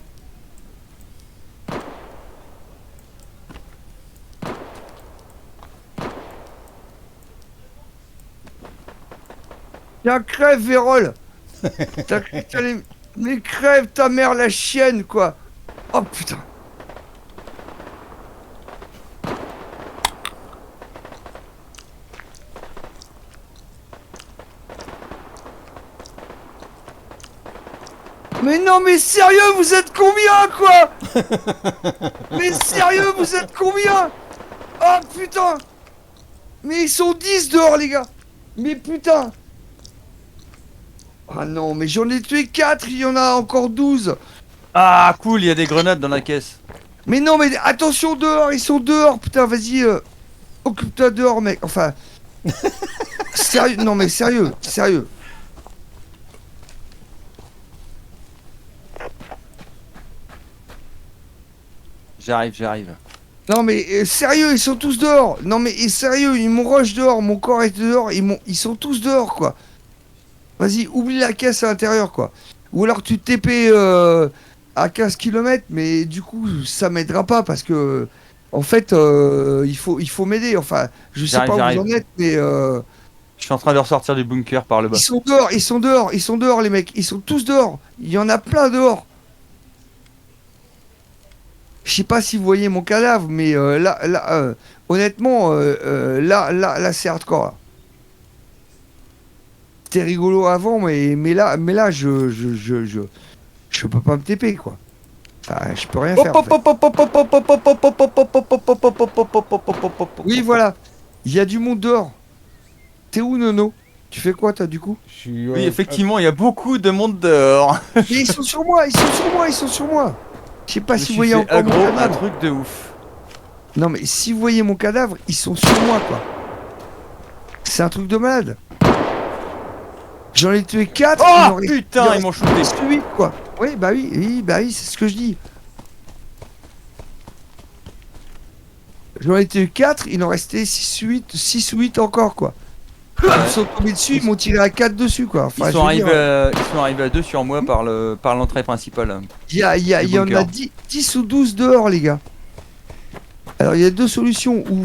Tiens, crève, Vérole. Mais crève ta mère la chienne quoi. Oh putain. Mais non mais sérieux, vous êtes combien quoi? Mais sérieux, vous êtes combien? Oh putain. Mais ils sont 10 dehors les gars. Mais putain. Ah non, mais j'en ai tué 4, il y en a encore 12. Ah cool, il y a des grenades dans la caisse. Mais non, mais attention dehors, ils sont dehors. Putain, vas-y, occupe-toi dehors, mec. Enfin, sérieux, non mais sérieux, sérieux. J'arrive. Non mais sérieux, ils sont tous dehors. Non mais sérieux, ils m'ont rush dehors, mon corps est dehors, ils sont tous dehors quoi. Vas-y, oublie la caisse à l'intérieur quoi. Ou alors tu TP à 15 km, mais du coup ça m'aidera pas parce que en fait il faut m'aider. Enfin, je sais pas où vous en êtes, mais Je suis en train de ressortir du bunker par le bas. ils sont dehors, ils sont dehors, ils sont dehors les mecs, ils sont tous dehors. Il y en a plein dehors. Je sais pas si vous voyez mon cadavre, mais là, honnêtement, là, c'est hardcore. Là. C'était rigolo avant, mais là, je peux pas me TP quoi. Enfin, je peux rien faire. En fait. Oui, voilà. Il y a du monde dehors. T'es où, Nono? Tu fais quoi, toi, du coup? Oui, effectivement, il y a beaucoup de monde dehors. Mais ils sont sur moi, ils sont sur moi, ils sont sur moi. Je sais pas si vous voyez encore mon cadavre. Un truc de ouf. Non mais si vous voyez mon cadavre, ils sont sur moi quoi. C'est un truc de malade. J'en ai tué 4. Oh putain, ils m'ont shooté. 8 quoi. Oui, bah oui, c'est ce que je dis. J'en ai tué 4, il en restait 6 ou 8 encore quoi. Ils me sont tombés dessus, ils m'ont tiré à 4 dessus quoi. Enfin, ils sont arrivés à 2 sur moi par l'entrée principale. Il y en a 10 ou 12 dehors les gars. Alors il y a deux solutions où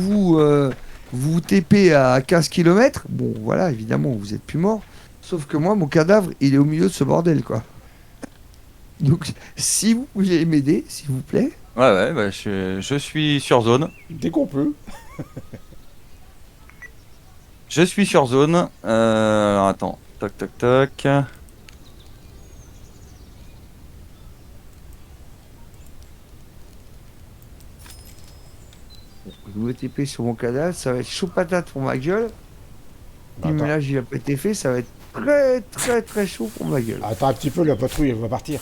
vous TP à 15 km. Bon voilà, évidemment, vous êtes plus mort. Sauf que moi, mon cadavre, il est au milieu de ce bordel, quoi. Donc, si vous voulez m'aider, s'il vous plaît. Ouais, bah je suis sur zone. Dès qu'on peut. Je suis sur zone. Alors, attends. Tac, tac, tac. Vous me TP sur mon cadavre, ça va être chaud patate pour ma gueule. Bah, Si le attends. ménage il a pas été fait, ça va être très très très chaud pour ma gueule. Attends un petit peu, la patrouille, elle va partir.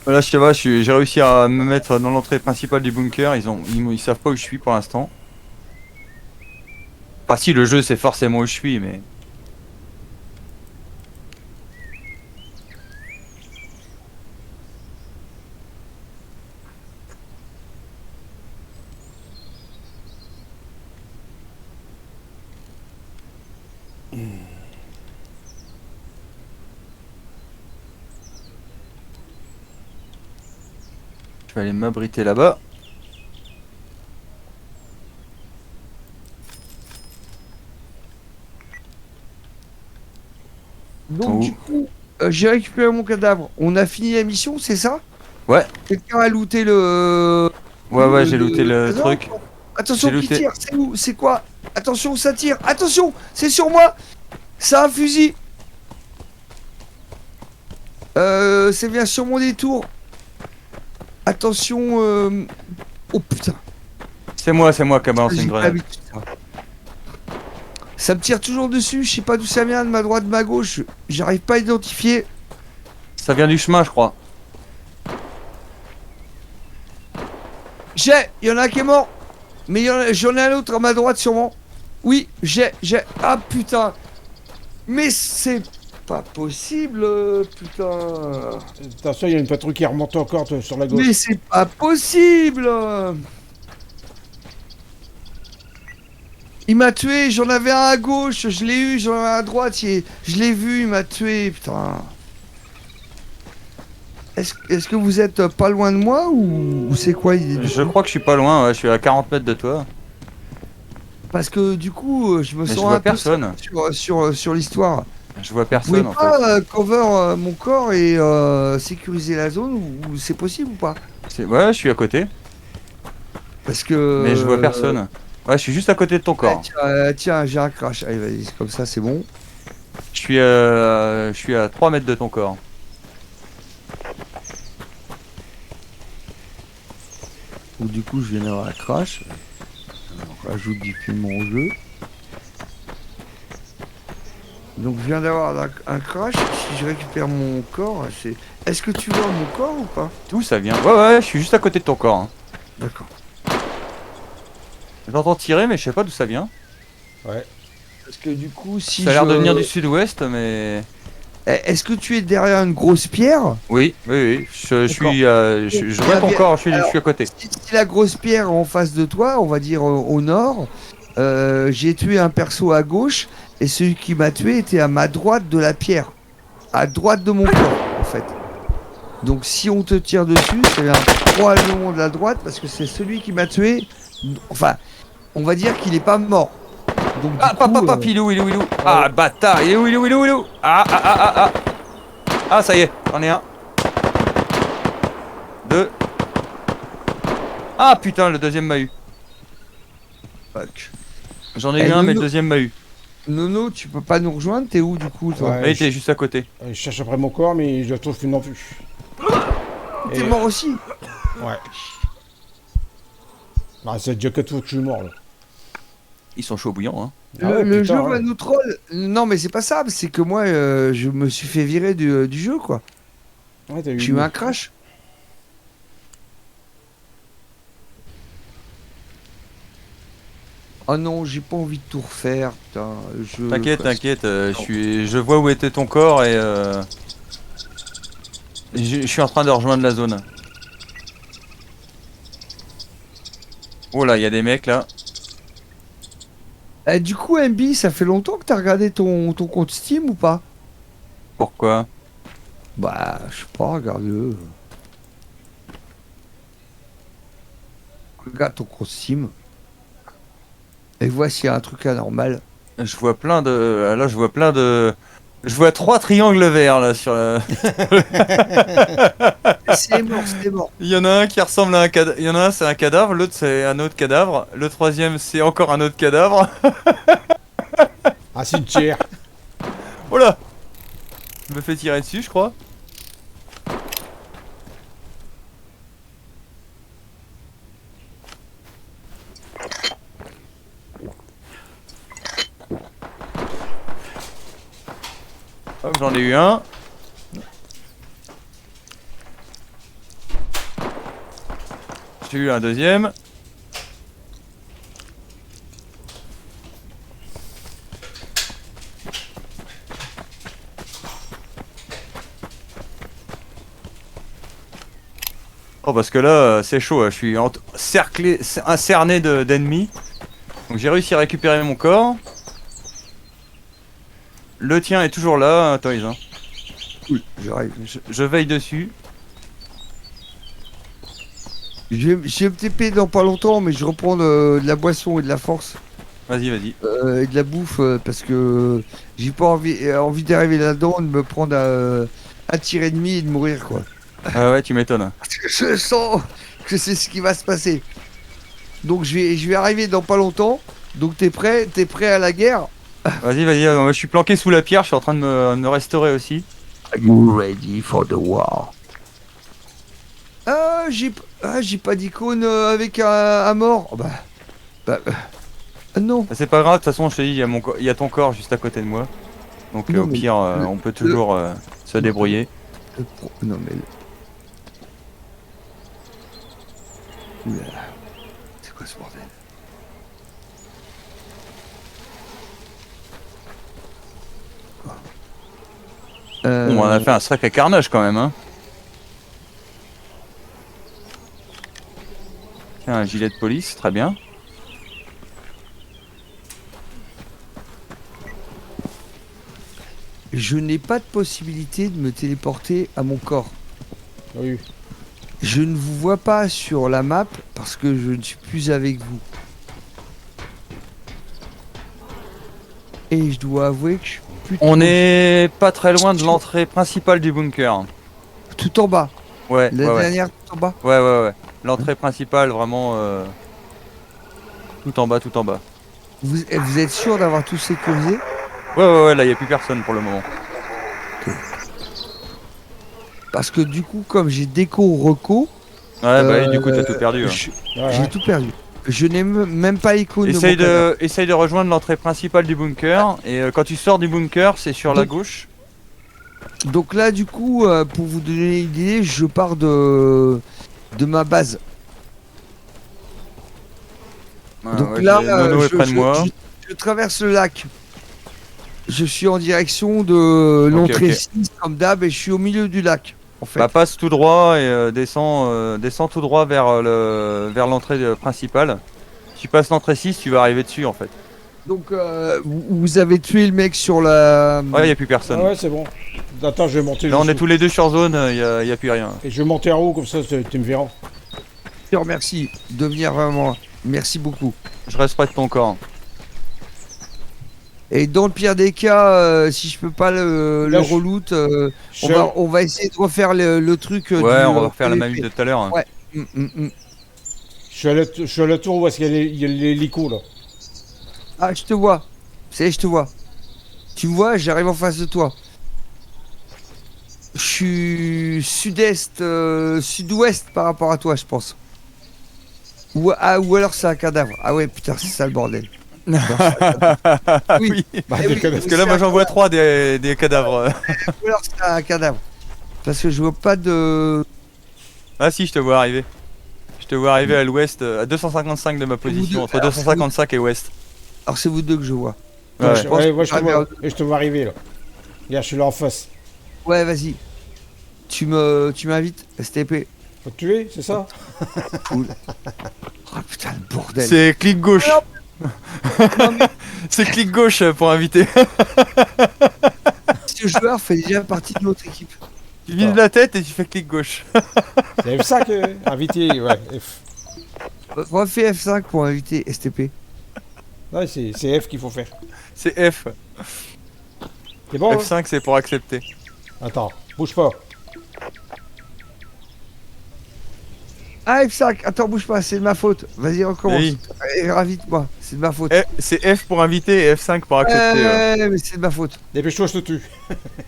Là, je sais pas, j'ai réussi à me mettre dans l'entrée principale du bunker. Ils savent pas où je suis pour l'instant. Enfin, si, le jeu, c'est forcément où je suis, mais. Je vais aller m'abriter là-bas. Donc, Oh. du coup, j'ai récupéré mon cadavre. On a fini la mission, c'est ça? Ouais. Quelqu'un a looté le. Ouais, j'ai looté le trésor truc. Attention, J'ai qui looté. tire? C'est où? C'est quoi? Attention, ça tire! Attention! C'est sur moi! C'est un fusil! C'est bien sur mon détour. Attention. Oh putain. C'est moi qui ai balancé J'ai une pas grenade. l'habitude, ça. Ça me tire toujours dessus. Je sais pas d'où ça vient, de ma droite, de ma gauche. J'arrive pas à identifier. Ça vient du chemin, je crois. Il y en a un qui est mort. Mais j'en ai un autre à ma droite, sûrement. Oui, j'ai. Ah putain. Mais c'est pas possible, putain. Attention, il y a une patrouille qui remonte encore sur la gauche. Mais c'est pas possible. Il m'a tué, j'en avais un à gauche, je l'ai eu, j'en avais un à droite, je l'ai vu, il m'a tué, putain. Est-ce que vous êtes pas loin de moi ou c'est quoi Je crois que je suis pas loin, ouais, je suis à 40 mètres de toi. Parce que du coup, je me Mais je sens vois un peu personne. sur l'histoire. Je vois Vous pouvez personne en fait. pas cover mon corps et sécuriser la zone ou c'est possible ou pas? Ouais, je suis à côté. Parce que... Mais je vois personne. Ouais, je suis juste à côté de ton corps. Tiens, j'ai un crash. Allez, vas-y, comme ça, c'est bon. Je suis à 3 mètres de ton corps. Donc, du coup, je viens d'avoir un crash. On rajoute du piment au jeu. Donc, je viens d'avoir un crash. Si je récupère mon corps, c'est... Est-ce que tu vois mon corps ou pas? D'où ça vient? Ouais, je suis juste à côté de ton corps. Hein. D'accord. J'entends tirer, mais je sais pas d'où ça vient. Ouais. Parce que du coup, si Ça a l'air de venir du sud-ouest, mais. Est-ce que tu es derrière une grosse pierre? Oui. Je suis. Je vois ton bien. corps, je suis à côté. Si la grosse pierre en face de toi, on va dire au nord, j'ai tué un perso à gauche et celui qui m'a tué était à ma droite de la pierre. À droite de mon corps, en fait. Donc si on te tire dessus, ça vient probablement de la droite parce que c'est celui qui m'a tué. Enfin, on va dire qu'il est pas mort. Donc, Ah, du coup, il est où, il est où, il est où? Ah, bâtard, il est où, il est où, il est où, il est où? Ah, ça y est, j'en ai un. Deux. Ah, putain, le deuxième m'a eu. fuck. J'en ai eu un, mais le deuxième m'a eu. Nono, tu peux pas nous rejoindre? T'es où du coup, toi? Ouais. Il était juste à côté. Je cherche après mon corps, mais je le trouve plus non plus. T'es Et- mort aussi? Ouais. Ah, c'est déjà que tout que je suis mort là. Ils sont chauds bouillants, hein. Ah ouais, Le putain, jeu ouais. va nous troll. Non, mais c'est pas ça, c'est que moi, je me suis fait virer du jeu, quoi. Ouais, t'as eu J'ai eu un crash. Oh non, j'ai pas envie de tout refaire, putain. T'inquiète, je vois où était ton corps et je suis en train de rejoindre la zone. Oh là, il y a des mecs là. Du coup, MB, ça fait longtemps que t'as regardé ton compte Steam ou pas? Pourquoi? Bah, je sais pas, regarde-le. Regarde ton compte Steam. Et vois s'il y a un truc anormal. Je vois plein de. Là, je vois plein de. Je vois 3 triangles verts là sur la. C'est mort, c'est mort. Il y en a un qui ressemble à un cadavre. Il y en a un, c'est un cadavre. L'autre, c'est un autre cadavre. Le troisième, c'est encore un autre cadavre. Un cimetière. Oh là! Je me fais tirer dessus, je crois. Hop, j'en ai eu un. J'ai eu un deuxième. Oh, parce que là, c'est chaud. Je suis cerclé, cerné d'ennemis. Donc j'ai réussi à récupérer mon corps. Le tien est toujours là, Toys. Hein. Cool, j'arrive. Je veille dessus. Je vais me TP dans pas longtemps, mais je reprends de la boisson et de la force Vas-y, vas-y. et de la bouffe parce que j'ai pas envie d'arriver là-dedans, de me prendre un tir ennemi et de mourir quoi. Ah ouais, tu m'étonnes. Parce que je sens que c'est ce qui va se passer. Donc je vais arriver dans pas longtemps. Donc t'es prêt? T'es prêt à la guerre? Vas-y, vas-y. Je suis planqué sous la pierre. Je suis en train de me restaurer aussi. Are you ready for the war? J'ai pas d'icône avec un mort. Oh, non. C'est pas grave. De toute façon, je te dis, il y a ton corps juste à côté de moi. Donc Non, au mais pire, on peut toujours se débrouiller. Non mais. Oula. C'est quoi ce bordel? Bon, on a fait un sacré carnage quand même. Hein. Tiens, un gilet de police, très bien. Je n'ai pas de possibilité de me téléporter à mon corps. Oui. Je ne vous vois pas sur la map parce que je ne suis plus avec vous. Et je dois avouer que je suis plus On trop- est pas très loin de l'entrée principale du bunker. tout en bas. Ouais, La ouais, ouais. dernière tout en bas. Ouais. L'entrée principale, vraiment. Tout en bas, tout en bas. Vous êtes sûr d'avoir tout sécurisé? Ouais, là, y a plus personne pour le moment. Parce que du coup, comme j'ai déco reco, Ouais, bah, et du coup, t'as tout perdu. Hein. j'ai tout perdu. Je n'ai même pas icône Essaye de mon cadavre. essaye de rejoindre l'entrée principale du bunker. Et quand tu sors du bunker, c'est sur la Donc- gauche. Donc là, du coup, pour vous donner une idée, je pars de ma base. Ah, Donc ouais, là, Nono est près de moi. je traverse le lac. Je suis en direction de l'entrée ok. 6 comme d'hab et je suis au milieu du lac. En fait. Bah, passe tout droit et descends tout droit vers l'entrée principale. Si tu passes l'entrée 6, tu vas arriver dessus en fait. Donc vous avez tué le mec sur la. Ouais, y a plus personne. Ah ouais, c'est bon. Attends, je vais monter. Là, on est juste- tous les deux sur zone, y a plus rien. Et je vais monter en haut, comme ça, tu me verras. Je te remercie de venir vraiment. Merci beaucoup. Je reste près de ton corps. Et dans le pire des cas, si je peux pas le Là, je- reloot, Je- on va essayer de refaire le truc. Ouais, du, on va refaire la PVP. mamie de tout à l'heure. Hein. Ouais. Je suis à la tour où est-ce qu'il y a l'hélico, là. Ah, je te vois. Je te vois. Tu me vois, j'arrive en face de toi. Je suis sud-est, sud-ouest par rapport à toi, je pense. Ou alors c'est un cadavre. Ah ouais, putain, c'est ça le bordel. Non, c'est un cadavre. Oui. Bah, Eh des oui, conneries. Parce que là, moi, j'en vois 3 des cadavres. Ou alors c'est un cadavre. Parce que je vois pas de. Ah si, je te vois arriver. Je te vois arriver à l'ouest, à 255 de ma position, deux, entre alors, 255 et ouest. Alors c'est vous deux que je vois. Ouais. je pense Ouais, que moi, je te ah, vois. merde. Et je te vois arriver, là. Regarde, je suis là en face. Ouais, vas-y. Tu m'invites, STP. Faut te tuer, c'est ça? Cool. Oh putain, le bordel. C'est clic gauche. Non, mais C'est clic gauche pour inviter. ce joueur fait déjà partie de notre équipe. Tu vises la tête et tu fais clic gauche. C'est F5 invité, ouais. F. Refais F5 pour inviter STP. Ouais, c'est F qu'il faut faire. C'est F. C'est bon hein. F5 c'est pour accepter. Attends, bouge pas. Ah, F5, attends, bouge pas, c'est de ma faute. Vas-y, recommence. Oui. Invite-moi, c'est de ma faute. C'est F pour inviter et F5 pour accepter. Mais c'est de ma faute. Dépêche-toi, je te tue.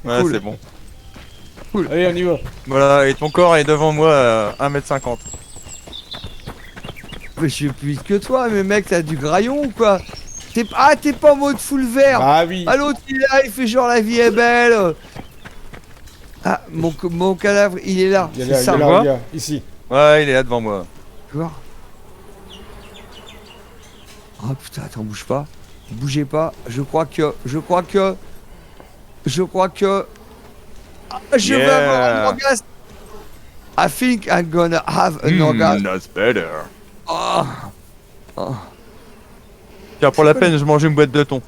Ouais, cool. c'est bon. Allez, on y va. Voilà, et ton corps est devant moi à 1m50. Mais je suis plus vite que toi, mais mec, t'as du graillon ou quoi? T'es pas en mode full vert. Ah oui. Ah, l'autre, il est là, il fait genre la vie est belle. Ah, mon cadavre, il est là. Il y a C'est là, ça. il y a quoi là, il y a, ici. Ouais, il est là devant moi. Tu vois? Oh putain, attends, bouge pas. Bougez pas. Je crois que. Ah, je vais avoir un orgasme. I think I'm gonna have an orgasm. That's better. Oh. Oh. Tiens, pour la peine, je mange une boîte de thon.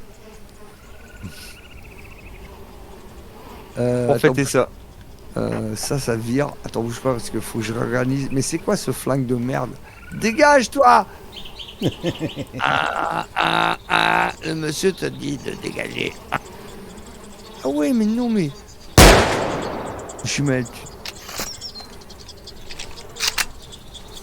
Pour Attends, fêter ça. ça vire. Attends, bouge pas parce qu'il faut que je réorganise. Mais c'est quoi ce flingue de merde? Dégage, toi. Le monsieur te dit de dégager. Ah ouais, mais non, mais. Je suis mal.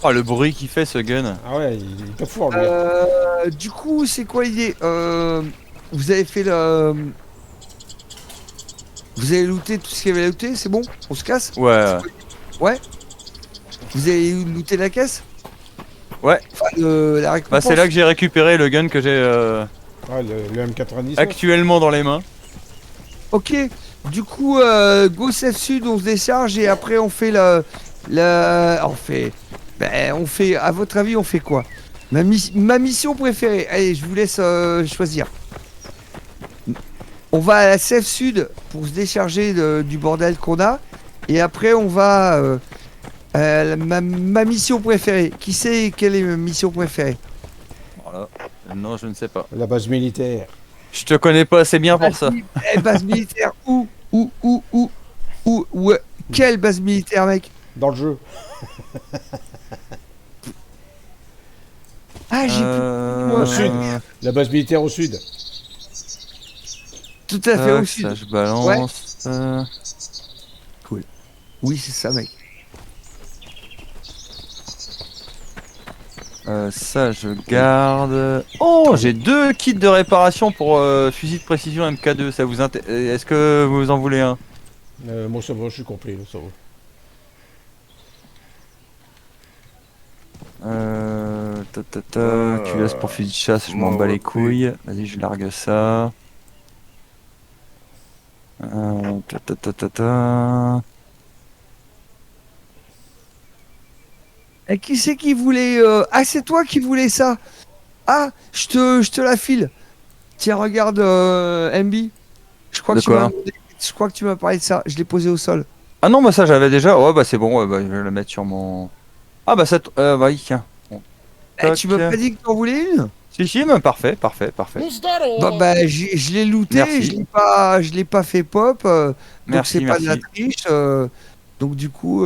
Oh, le bruit qu'il fait ce gun. Ah ouais, il est fort, lui. Du coup, c'est quoi l'idée? Vous avez fait le. Vous avez looté tout ce qu'il y avait à looter, c'est bon? On se casse? Ouais. Ouais? Vous avez looté la caisse? Ouais. Enfin, la récompense? Bah, c'est là que j'ai récupéré le gun que j'ai Ouais, le M90. actuellement dans les mains. Ok. Du coup, go safe sud, on se décharge et après on fait on fait. À votre avis, on fait quoi? Ma mission préférée. Allez, je vous laisse choisir. On va à la safe sud pour se décharger du bordel qu'on a. Et après, on va ma mission préférée. Qui sait quelle est ma mission préférée? Voilà. Non, je ne sais pas. La base militaire. Je te connais pas assez bien pour ça. Base militaire où? Quelle base militaire, mec? Dans le jeu. Ah, j'ai Au sud. La base militaire au sud. tout à fait au sud. Ça, je balance. Oui, c'est ça, mec. Ça, je garde. Oh, j'ai 2 kits de réparation pour fusil de précision MK2. Ça vous Est-ce que vous en voulez un? Moi, ça va, je suis complet, là, ça va. Tu laisses pour fusil de chasse, je m'en bats les couilles. Vas-y, je largue ça. Ta, ta, ta, ta, ta. Et qui c'est qui voulait Ah, c'est toi qui voulais ça. Ah, je te la file. Tiens, regarde, MB. Je crois De que tu m'as quoi demandé- je crois que tu m'as parlé de ça. Je l'ai posé au sol. Ah non, bah ça j'avais déjà. Ouais, bah c'est bon, ouais, bah, je vais le mettre sur mon. Ah bah ça. Bah oui, tiens. Bon. Eh, tu m'as pas dit que t'en voulais une? Si, mais parfait. Bah, je l'ai looté. Merci. Je l'ai pas fait pop. Donc Merci, c'est pas de la merci. triche. Donc du coup,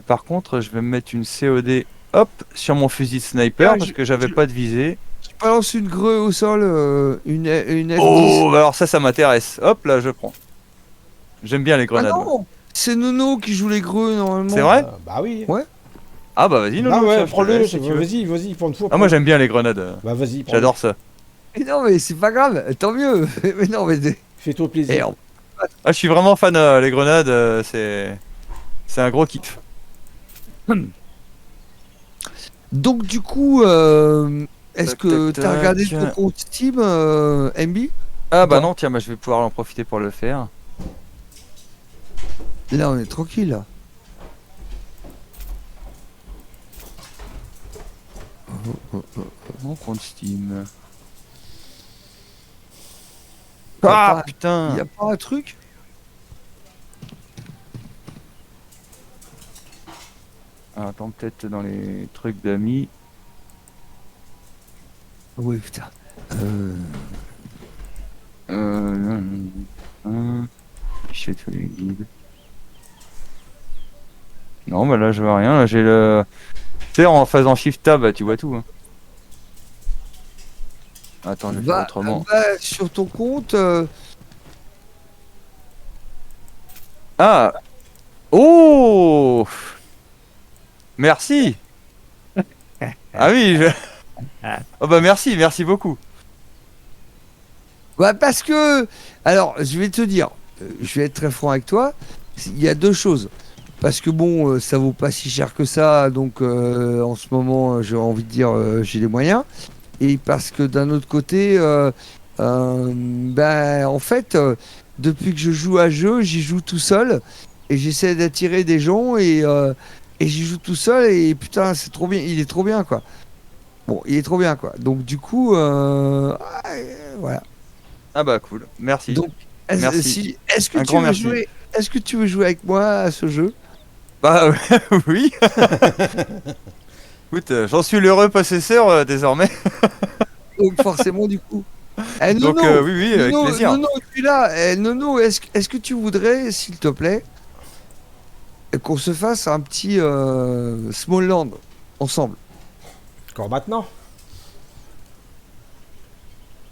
Par contre, je vais me mettre une COD, hop, sur mon fusil de sniper Ah, parce que j'avais pas de visée. je balance une greu au sol, une F10. Oh, bah alors ça m'intéresse. Hop, là, je prends. J'aime bien les Ah grenades. moi. non, c'est Nono qui joue les greux normalement. C'est vrai? Bah oui. Ouais. Ah bah vas-y, non, Ah non, ouais, tiens, je te prends-le. laisse, si tu veux. Vas-y, prends une fois. Ah moi j'aime bien les grenades. Bah vas-y, prends-le. J'adore ça. Mais non, mais c'est pas grave, tant mieux. Mais non, mais. Fais-toi Eh, plaisir. Ah, je suis vraiment fan les grenades. C'est un gros kiff. Donc du coup, est-ce Tac, que tac, t'as regardé tac. ton compte Steam, MB? Ah bah Bon. non, tiens, bah, je vais pouvoir en profiter pour le faire. Là, on est tranquille, là. Mon compte Steam. Y a Ah pas- putain. Y a pas un truc? Ah, attends, peut-être dans les trucs d'amis. Oui, putain. Je fais tous les guides. Non, bah là je vois rien. Là j'ai le. Tu sais, en faisant Shift Tab, bah, tu vois tout. Hein. Attends, je vais faire Va, autrement. va sur ton compte. Ah! Oh! Merci! Ah oui, oh bah merci beaucoup. Bah parce que. Alors, je vais te dire. Je vais être très franc avec toi. Il y a deux choses. Parce que bon, ça vaut pas si cher que ça. Donc, en ce moment, j'ai envie de dire, j'ai les moyens. Et parce que d'un autre côté, ben, en fait, depuis que je joue à jeu, j'y joue tout seul et j'essaie d'attirer des gens et j'y joue tout seul et putain, c'est trop bien, il est trop bien quoi. Bon, il est trop bien quoi. Donc du coup, voilà. Ah bah cool, merci. Donc, est-ce Merci. si, est-ce que Un tu grand veux merci. jouer, est-ce que tu veux jouer avec moi à ce jeu? Bah oui. Écoute, j'en suis l'heureux possesseur désormais. Donc forcément du coup. Eh, Donc Nono, oui, oui, avec Nono, plaisir. Nono, tu es là. Nono, est-ce que tu voudrais, s'il te plaît, qu'on se fasse un petit Small Land ensemble? Encore maintenant.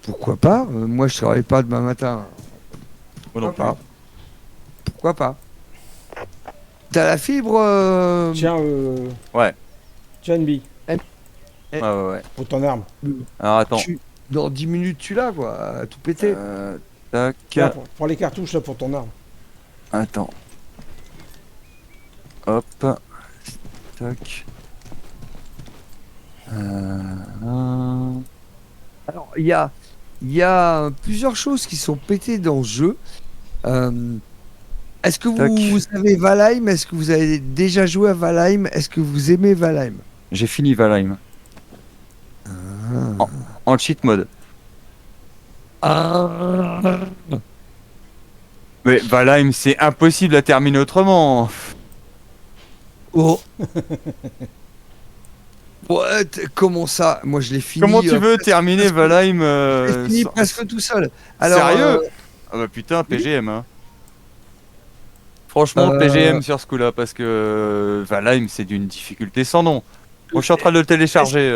Pourquoi pas? Moi, je travaille pas demain matin. Moi non Ok. plus. Ah, pourquoi pas? T'as la fibre Tiens, Ouais. tiens, Nbi, Ouais, ouais, ouais. pour ton arme. Alors attends. dans 10 minutes, tu l'as, quoi, à tout péter. Tac. Tiens, pour les cartouches, là, pour ton arme. Attends. Hop. Tac. Alors, il y a plusieurs choses qui sont pétées dans ce jeu. Euh, Est-ce que Tac. vous avez Valheim? Est-ce que vous avez déjà joué à Valheim? Est-ce que vous aimez Valheim? J'ai fini Valheim. En cheat mode. Ah. Mais Valheim, c'est impossible à terminer autrement. Oh. Ouais, comment ça? Moi, je l'ai fini. Comment tu veux terminer Valheim Je l'ai fini sans- presque tout seul. Alors, Sérieux? Ah bah putain, PGM, hein. Franchement, Euh, PGM sur ce coup-là, parce que Valheim, c'est d'une difficulté sans nom. Bon, je suis en train de le télécharger.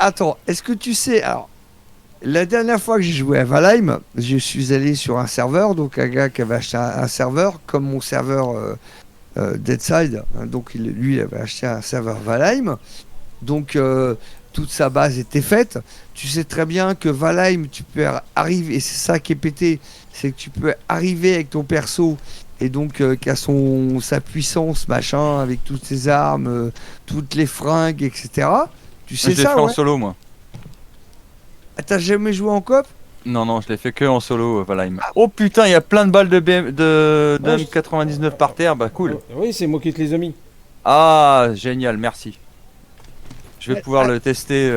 attends, est-ce que tu sais? Alors, la dernière fois que j'ai joué à Valheim, je suis allé sur un serveur, donc un gars qui avait acheté un serveur, comme mon serveur Deadside. Hein, donc, lui, il avait acheté un serveur Valheim. Donc, toute sa base était faite. Tu sais très bien que Valheim, tu peux arriver, et c'est ça qui est pété, c'est que tu peux arriver avec ton perso, et donc qui a sa puissance, machin, avec toutes ses armes, toutes les fringues, etc. Tu Je sais l'ai fait ça, en ouais? solo, moi. Ah, t'as jamais joué en coop? Non, non, je l'ai fait que en solo, Valheim. Oh putain, il y a plein de balles de Ouais, M99 par terre, bah cool. Oui, c'est moi qui te les ai mis. Ah, génial, merci. Je vais pouvoir Ah, le tester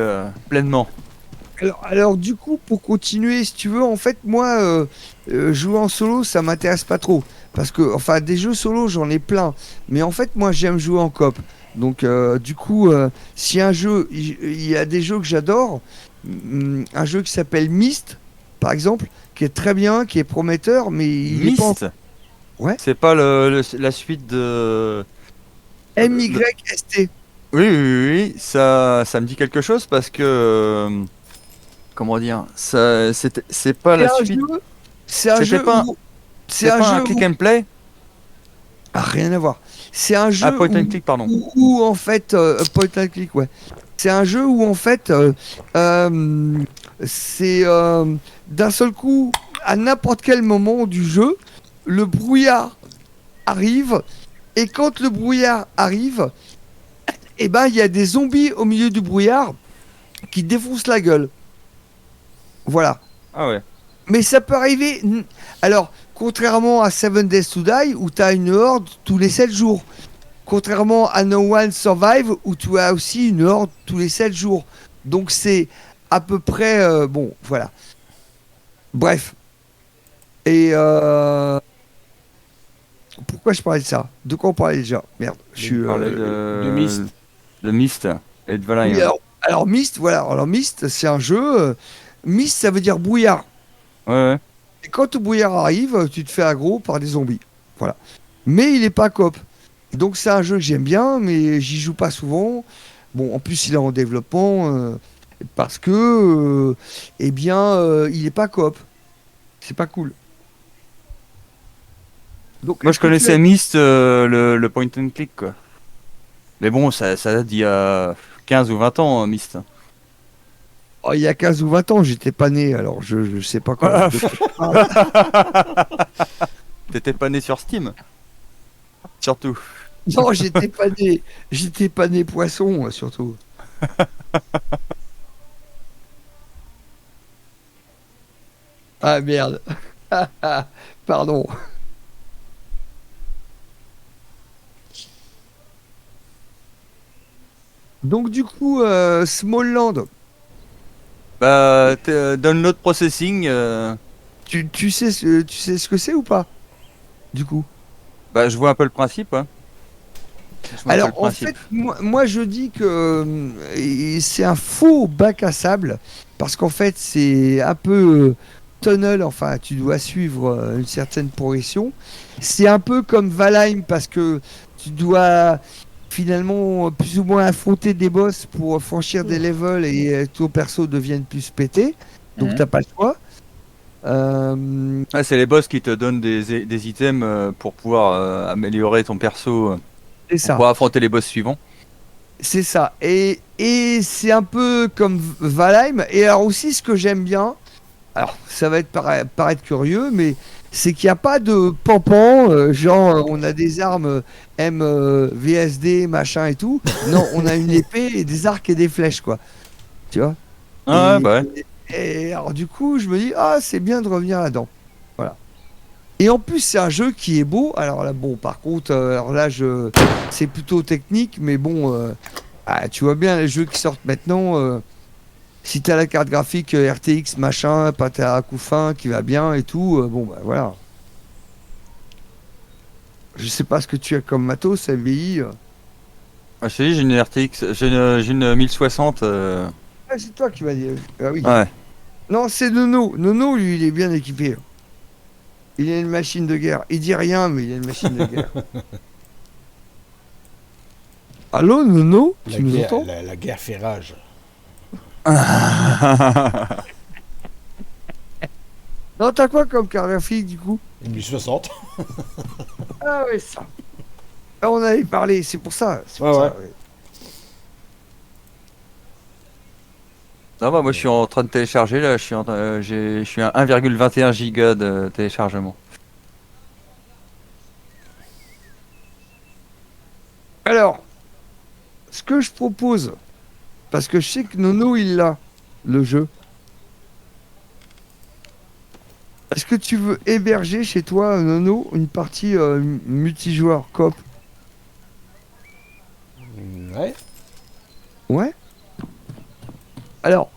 pleinement. alors, du coup, pour continuer, si tu veux, en fait, moi, jouer en solo, ça m'intéresse pas trop. Parce que, enfin, des jeux solo, j'en ai plein. Mais en fait, moi, j'aime jouer en coop. Donc, du coup, si un jeu, il y a des jeux que j'adore, un jeu qui s'appelle Myst, par exemple, qui est très bien, qui est prometteur, mais il est pas Myst? Ouais. C'est pas la suite de... MYST. Oui, oui, oui, oui, ça me dit quelque chose parce que... comment dire? C'est pas C'est la un suite... jeu, c'est un C'était jeu pas, où, c'est c'est un pas un jeu click où, and play? ah, rien à voir. C'est un Ah, jeu point and où, click, pardon. en fait, point and click, ouais. C'est un jeu où en fait, c'est d'un seul coup, à n'importe quel moment du jeu, le brouillard arrive, et quand le brouillard arrive, eh ben il y a des zombies au milieu du brouillard qui défoncent la gueule. Voilà. Ah ouais. Mais ça peut arriver. Alors, contrairement à Seven Days to Die, où tu as une horde tous les 7 jours. Contrairement à No One Survive, où tu as aussi une horde tous les 7 jours. Donc, c'est à peu près. Bon, voilà. Bref. Et. Pourquoi je parlais de ça? De quoi on parlait déjà? Merde. Je suis. Je parlais de Myst. de Myst et de Valheim. Oui, alors, Alors Myst, voilà. Alors Myst, c'est un jeu. Myst, ça veut dire brouillard. Ouais, ouais. Et quand le brouillard arrive, tu te fais aggro par des zombies. Voilà. Mais il est pas coop. Donc c'est un jeu que j'aime bien, mais j'y joue pas souvent. Bon, en plus il est en développement parce que, il est pas coop. C'est pas cool. Donc, Moi, est-ce je que tu connaissais as- Myst, le point and click, quoi. Mais bon, ça date d'il y a 15 ou 20 ans, Myst. Oh, il y a 15 ou 20 ans, j'étais pas né, alors je sais pas quoi. de quoi tu parles. T'étais pas né sur Steam, surtout. Non, j'étais pas né. J'étais pas né poisson, surtout. Ah merde. Pardon. Donc du coup, Smallland, Bah, download processing, tu sais ce que c'est ou pas? Du coup. bah, je vois un peu le principe, hein. Je vois un peu Alors le en principe. fait, moi, je dis que c'est un faux bac à sable parce qu'en fait c'est un peu tunnel, enfin tu dois suivre une certaine progression. C'est un peu comme Valheim parce que tu dois finalement plus ou moins affronter des boss pour franchir des levels et ton perso devienne plus pété. Donc Mhm. t'as pas le choix. Euh, Ouais, c'est les boss qui te donnent des items pour pouvoir améliorer ton perso, c'est pour ça. pouvoir affronter les boss suivants. C'est ça. Et c'est un peu comme Valheim. Et alors aussi, ce que j'aime bien, alors ça va être paraître curieux, mais c'est qu'il n'y a pas de pampan, genre on a des armes VSD, machin et tout. Non, on a une épée et des arcs et des flèches, quoi. Tu vois? Ah ouais, Et, bah ouais. et alors du coup, je me dis, ah, c'est bien de revenir là-dedans. Voilà. Et en plus, c'est un jeu qui est beau. Alors là, bon, par contre, alors là, c'est plutôt technique, mais bon, tu vois bien les jeux qui sortent maintenant. Si t'as la carte graphique RTX machin, pas à coup fin qui va bien et tout, bon bah voilà. Je sais pas ce que tu as comme matos, ça vieillit. Ah, je t'ai dit, j'ai une RTX, j'ai une 1060. Ah, c'est toi qui m'as dit. Ah oui. Ouais. Non, c'est Nono. Nono, lui, il est bien équipé. Il a une machine de guerre. Il dit rien, mais il a une machine de guerre. Allô, Nono? Tu nous entends? La guerre fait rage. Non, t'as quoi comme carte graphique du coup? 1060. Ah ouais, ça. Ah, on avait parlé, c'est pour ça. C'est pour Ouais, ça, ouais. ouais. Non, bah, moi je suis en train de télécharger là, je suis à 1,21 giga de téléchargement. Alors, ce que je propose, parce que je sais que Nono il l'a, le jeu. Est-ce que tu veux héberger chez toi, Nono, une partie multijoueur coop? Ouais. Ouais. Alors,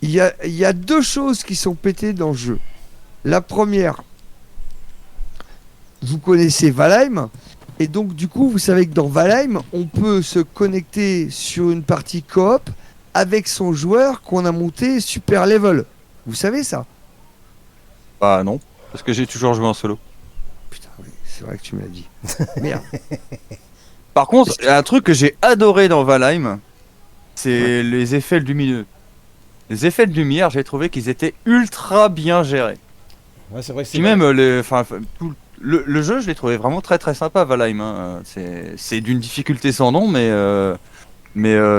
il y a deux choses qui sont pétées dans le jeu. La première, vous connaissez Valheim, et donc du coup, vous savez que dans Valheim, on peut se connecter sur une partie coop avec son joueur qu'on a monté super level. Vous savez ça? Bah non, parce que j'ai toujours joué en solo. Putain, oui, c'est vrai que tu me l'as dit. Merde. Par contre, un truc que j'ai adoré dans Valheim, c'est les effets lumineux. Les effets de lumière, j'ai trouvé qu'ils étaient ultra bien gérés. Ouais, c'est vrai que c'est Puis même le jeu, je l'ai trouvé vraiment très très sympa, Valheim, hein. C'est d'une difficulté sans nom, mais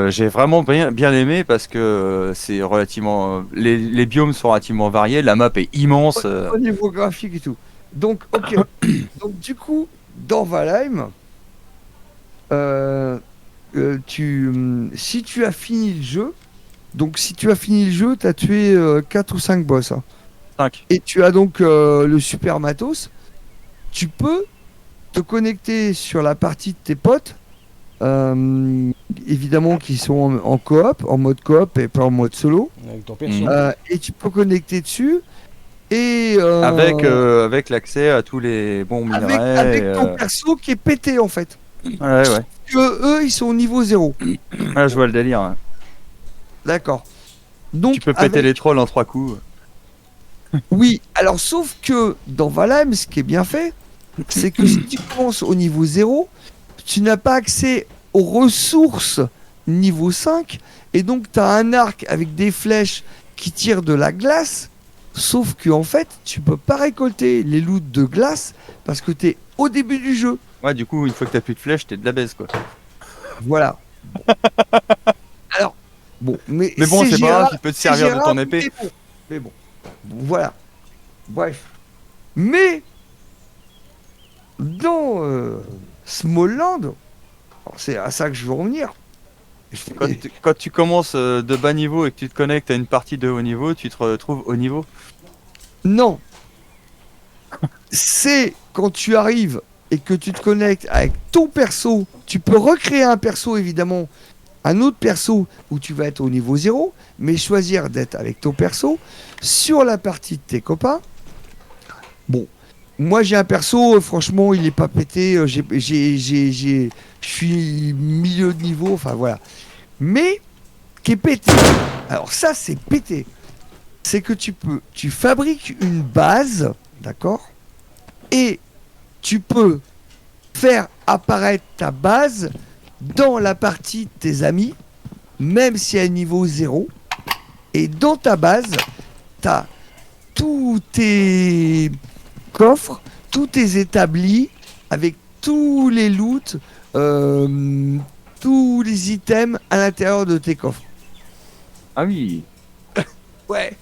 j'ai vraiment bien aimé parce que c'est relativement, les biomes sont relativement variés, la map est immense. Au niveau graphique et tout. Donc, ok. Donc, du coup, dans Valheim, si tu as fini le jeu, donc si tu as fini le jeu, tu as tué 4 ou 5 boss, hein. 5. Et tu as donc le super matos, tu peux te connecter sur la partie de tes potes, évidemment qui sont en coop, en mode coop et pas en mode solo, avec ton perso. et tu peux connecter dessus et Avec l'accès à tous les bons minerais. avec ton perso qui est pété en fait. Ouais, ouais. Que eux, ils sont au niveau 0. Là, je vois le délire. Ouais. D'accord. Donc, Tu peux péter avec- les trolls en 3 coups. Oui, alors sauf que dans Valheim, ce qui est bien fait, c'est que si tu commences au niveau 0, tu n'as pas accès aux ressources niveau 5, et donc tu as un arc avec des flèches qui tirent de la glace, sauf que en fait, tu peux pas récolter les loots de glace parce que tu es au début du jeu. Ouais, du coup, une fois que t'as plus de flèches, t'es de la baisse, quoi. Voilà. Alors, bon, mais Mais bon, c'est pas grave, gérable, tu peux te c'est servir de ton gérable, épée. Mais bon, voilà. Bref. Mais dans Smallland, alors c'est à ça que je veux revenir. Quand tu commences de bas niveau et que tu te connectes à une partie de haut niveau, tu te retrouves haut niveau. Non, c'est quand tu arrives et que tu te connectes avec ton perso, tu peux recréer un perso évidemment, un autre perso où tu vas être au niveau 0, mais choisir d'être avec ton perso sur la partie de tes copains. Bon, moi j'ai un perso, franchement il est pas pété, je suis milieu de niveau, enfin voilà. Mais qui est pété. Alors ça c'est pété. C'est que tu fabriques une base, d'accord? Et tu peux faire apparaître ta base dans la partie de tes amis, même si à niveau 0. Et dans ta base, tu as tous tes coffres, tous tes établis, avec tous les loots, tous les items à l'intérieur de tes coffres. Ah oui. Ouais.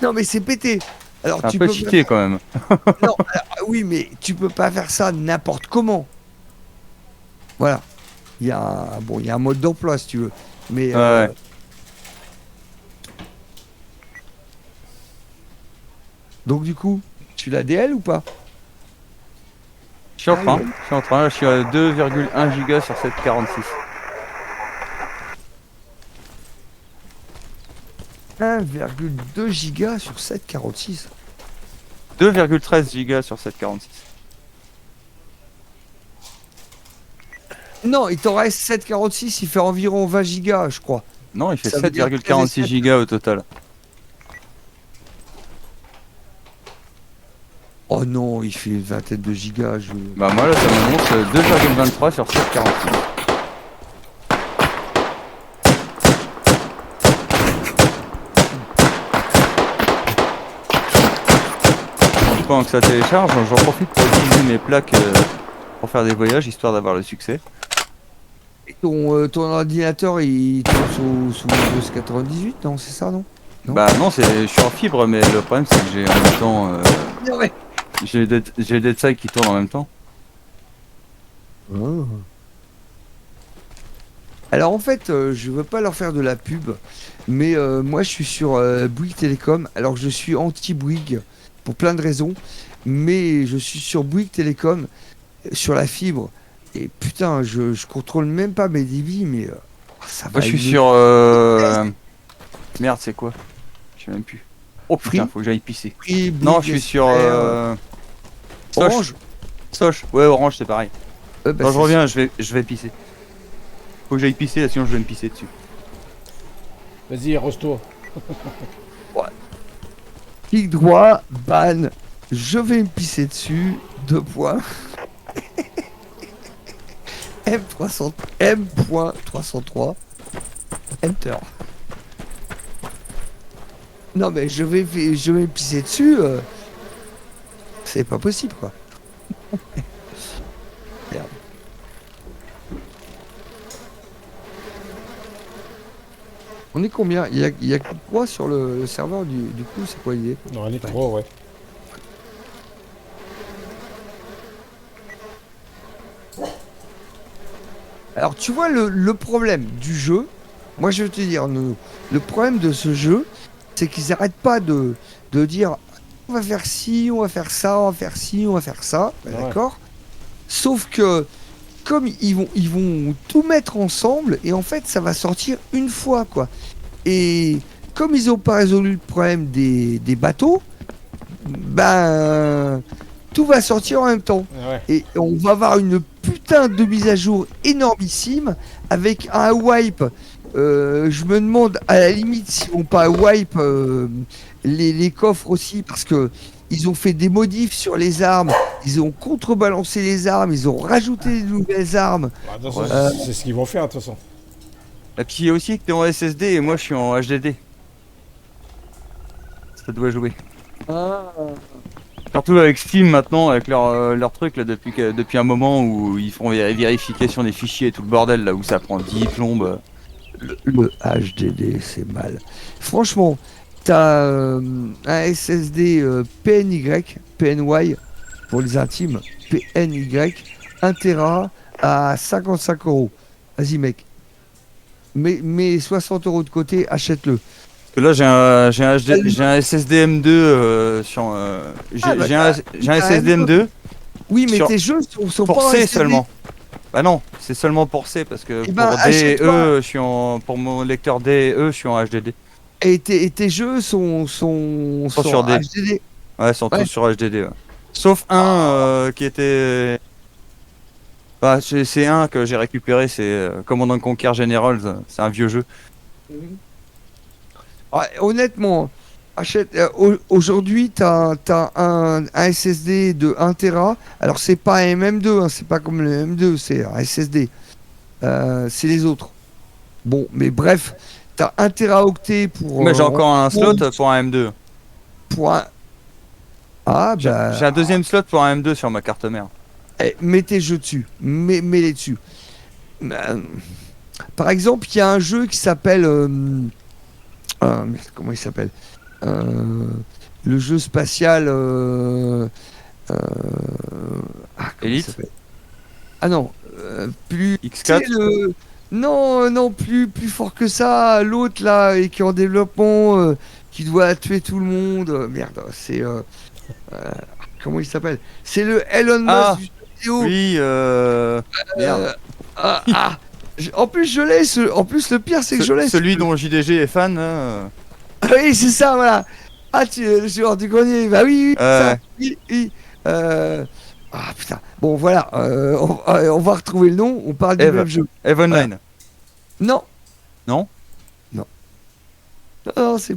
Non mais c'est pété. Alors C'est un tu peu peux cheaté quand même. Non, oui, mais tu peux pas faire ça n'importe comment. Voilà. Il y a un mode d'emploi si tu veux. Mais Ouais. donc du coup, tu l'as DL ou pas? Je suis en train. Là, je suis à 2,1 gigas sur 746. 1,2 giga sur 746. 2,13 gigas sur 746. Non, il t'en reste 746, il fait environ 20 gigas, je crois. Non, il fait Ça veut dire 7,46 gigas au total. Oh non, il fait une vingtaine de gigas. Bah moi là ça me montre 2,23 sur 746. Pendant que ça télécharge, j'en profite pour utiliser mes plaques pour faire des voyages histoire d'avoir le succès. Et ton ordinateur, il tourne sous Windows 98, non? C'est ça, non? Non. Bah non, je suis en fibre, mais le problème c'est que j'ai en même temps Non, mais- j'ai Dead Side qui tourne en même temps. Oh. Alors en fait, je veux pas leur faire de la pub, mais moi je suis sur Bouygues Télécom. Alors je suis anti-Bouygues pour plein de raisons, mais je suis sur Bouygues Télécom sur la fibre. Et putain, je contrôle même pas mes débits, mais ça va. Moi je suis une- sur merde, c'est quoi? Je sais même plus. Oh putain, Free faut que j'aille pisser. Free, Non, Bouygues, je suis sur Soch. Orange. Soch. Ouais, Orange, c'est pareil. Bah, Quand je c'est- reviens, je vais pisser. Faut que j'aille pisser, là, sinon je vais me pisser dessus. Vas-y, arrose-toi. Clic droit, ban. Je vais me pisser dessus. 2 points. M.303. Enter. Non mais je vais me pisser dessus. C'est pas possible quoi. Merde. On est combien? Il y a quoi sur le serveur du coup? C'est quoi l'idée? Non, on est trop, ouais. Alors tu vois le problème du jeu, moi je vais te dire, le problème de ce jeu, c'est qu'ils n'arrêtent pas de dire on va faire ci, on va faire ça, on va faire ci, on va faire ça, Ouais. d'accord? Sauf que comme ils vont tout mettre ensemble et en fait ça va sortir une fois quoi. Et comme ils n'ont pas résolu le problème des bateaux, ben tout va sortir en même temps. Ouais. Et on va avoir une putain de mise à jour énormissime avec un wipe. Je me demande à la limite s'ils vont pas wipe les coffres aussi parce que ils ont fait des modifs sur les armes, ils ont contrebalancé les armes, ils ont rajouté de nouvelles armes. Bah, de toute façon, Ouais. c'est ce qu'ils vont faire de toute façon. Et puis il y a aussi que t'es en SSD et moi je suis en HDD. Ça doit jouer. Surtout avec Steam maintenant, avec leur truc là, depuis un moment où ils font vérification des fichiers et tout le bordel là où ça prend 10 plombes. Le HDD, c'est mal. Franchement, t'as un SSD PNY pour les intimes, PNY, 1 Tera à 55 €. Vas-y, mec. Mets 60 € de côté, achète-le. Parce que là j'ai un SSD M2 sur. Ah, bah, J'ai un t'as SSD un M2 Oui, mais Sur- tes jeux sont pour pas en C SSD. seulement. Bah non, c'est seulement pour C parce que Eh ben, pour D et achète-toi. E, je suis pour mon lecteur D et E, je suis en HDD. Et tes jeux sont sur en D. HDD. Ouais, ils sont Ouais. tous sur HDD. Ouais. Sauf un qui était. Bah, c'est un que j'ai récupéré, c'est Command & Conquer Generals. C'est un vieux jeu. Ouais, honnêtement, achète. Aujourd'hui, t'as un SSD de 1 Tera. Alors, c'est pas un MM2, hein, c'est pas comme le M2, c'est un SSD. C'est les autres. Bon, mais bref, t'as 1 Teraoctet pour. Mais j'ai encore un slot pour- pour un M2. pour un. Ah, bah. J'ai un deuxième slot pour un M2 sur ma carte mère. Mets tes jeux dessus. Mets-les dessus. Euh, Par exemple, il y a un jeu qui s'appelle. Merde, comment il s'appelle le jeu spatial. Comment il Elite s'appelle Ah non, plus. X4 tu sais, non, plus fort que ça. L'autre là, et qui est en développement, qui doit tuer tout le monde. Merde, c'est. Comment il s'appelle C'est le Elon Musk Ah, du jeu vidéo. Oui, merde. Ah, ah. En plus, je l'ai. En plus, le pire, c'est que je l'ai. Celui dont JDG est fan. Hein. Oui, c'est ça, voilà. Ah, je suis hors du grenier. Bah oui, ça, oui. Ah putain. Bon, voilà. On va retrouver le nom. On parle du Eve. même jeu. Eve Online. Non. Non Non, c'est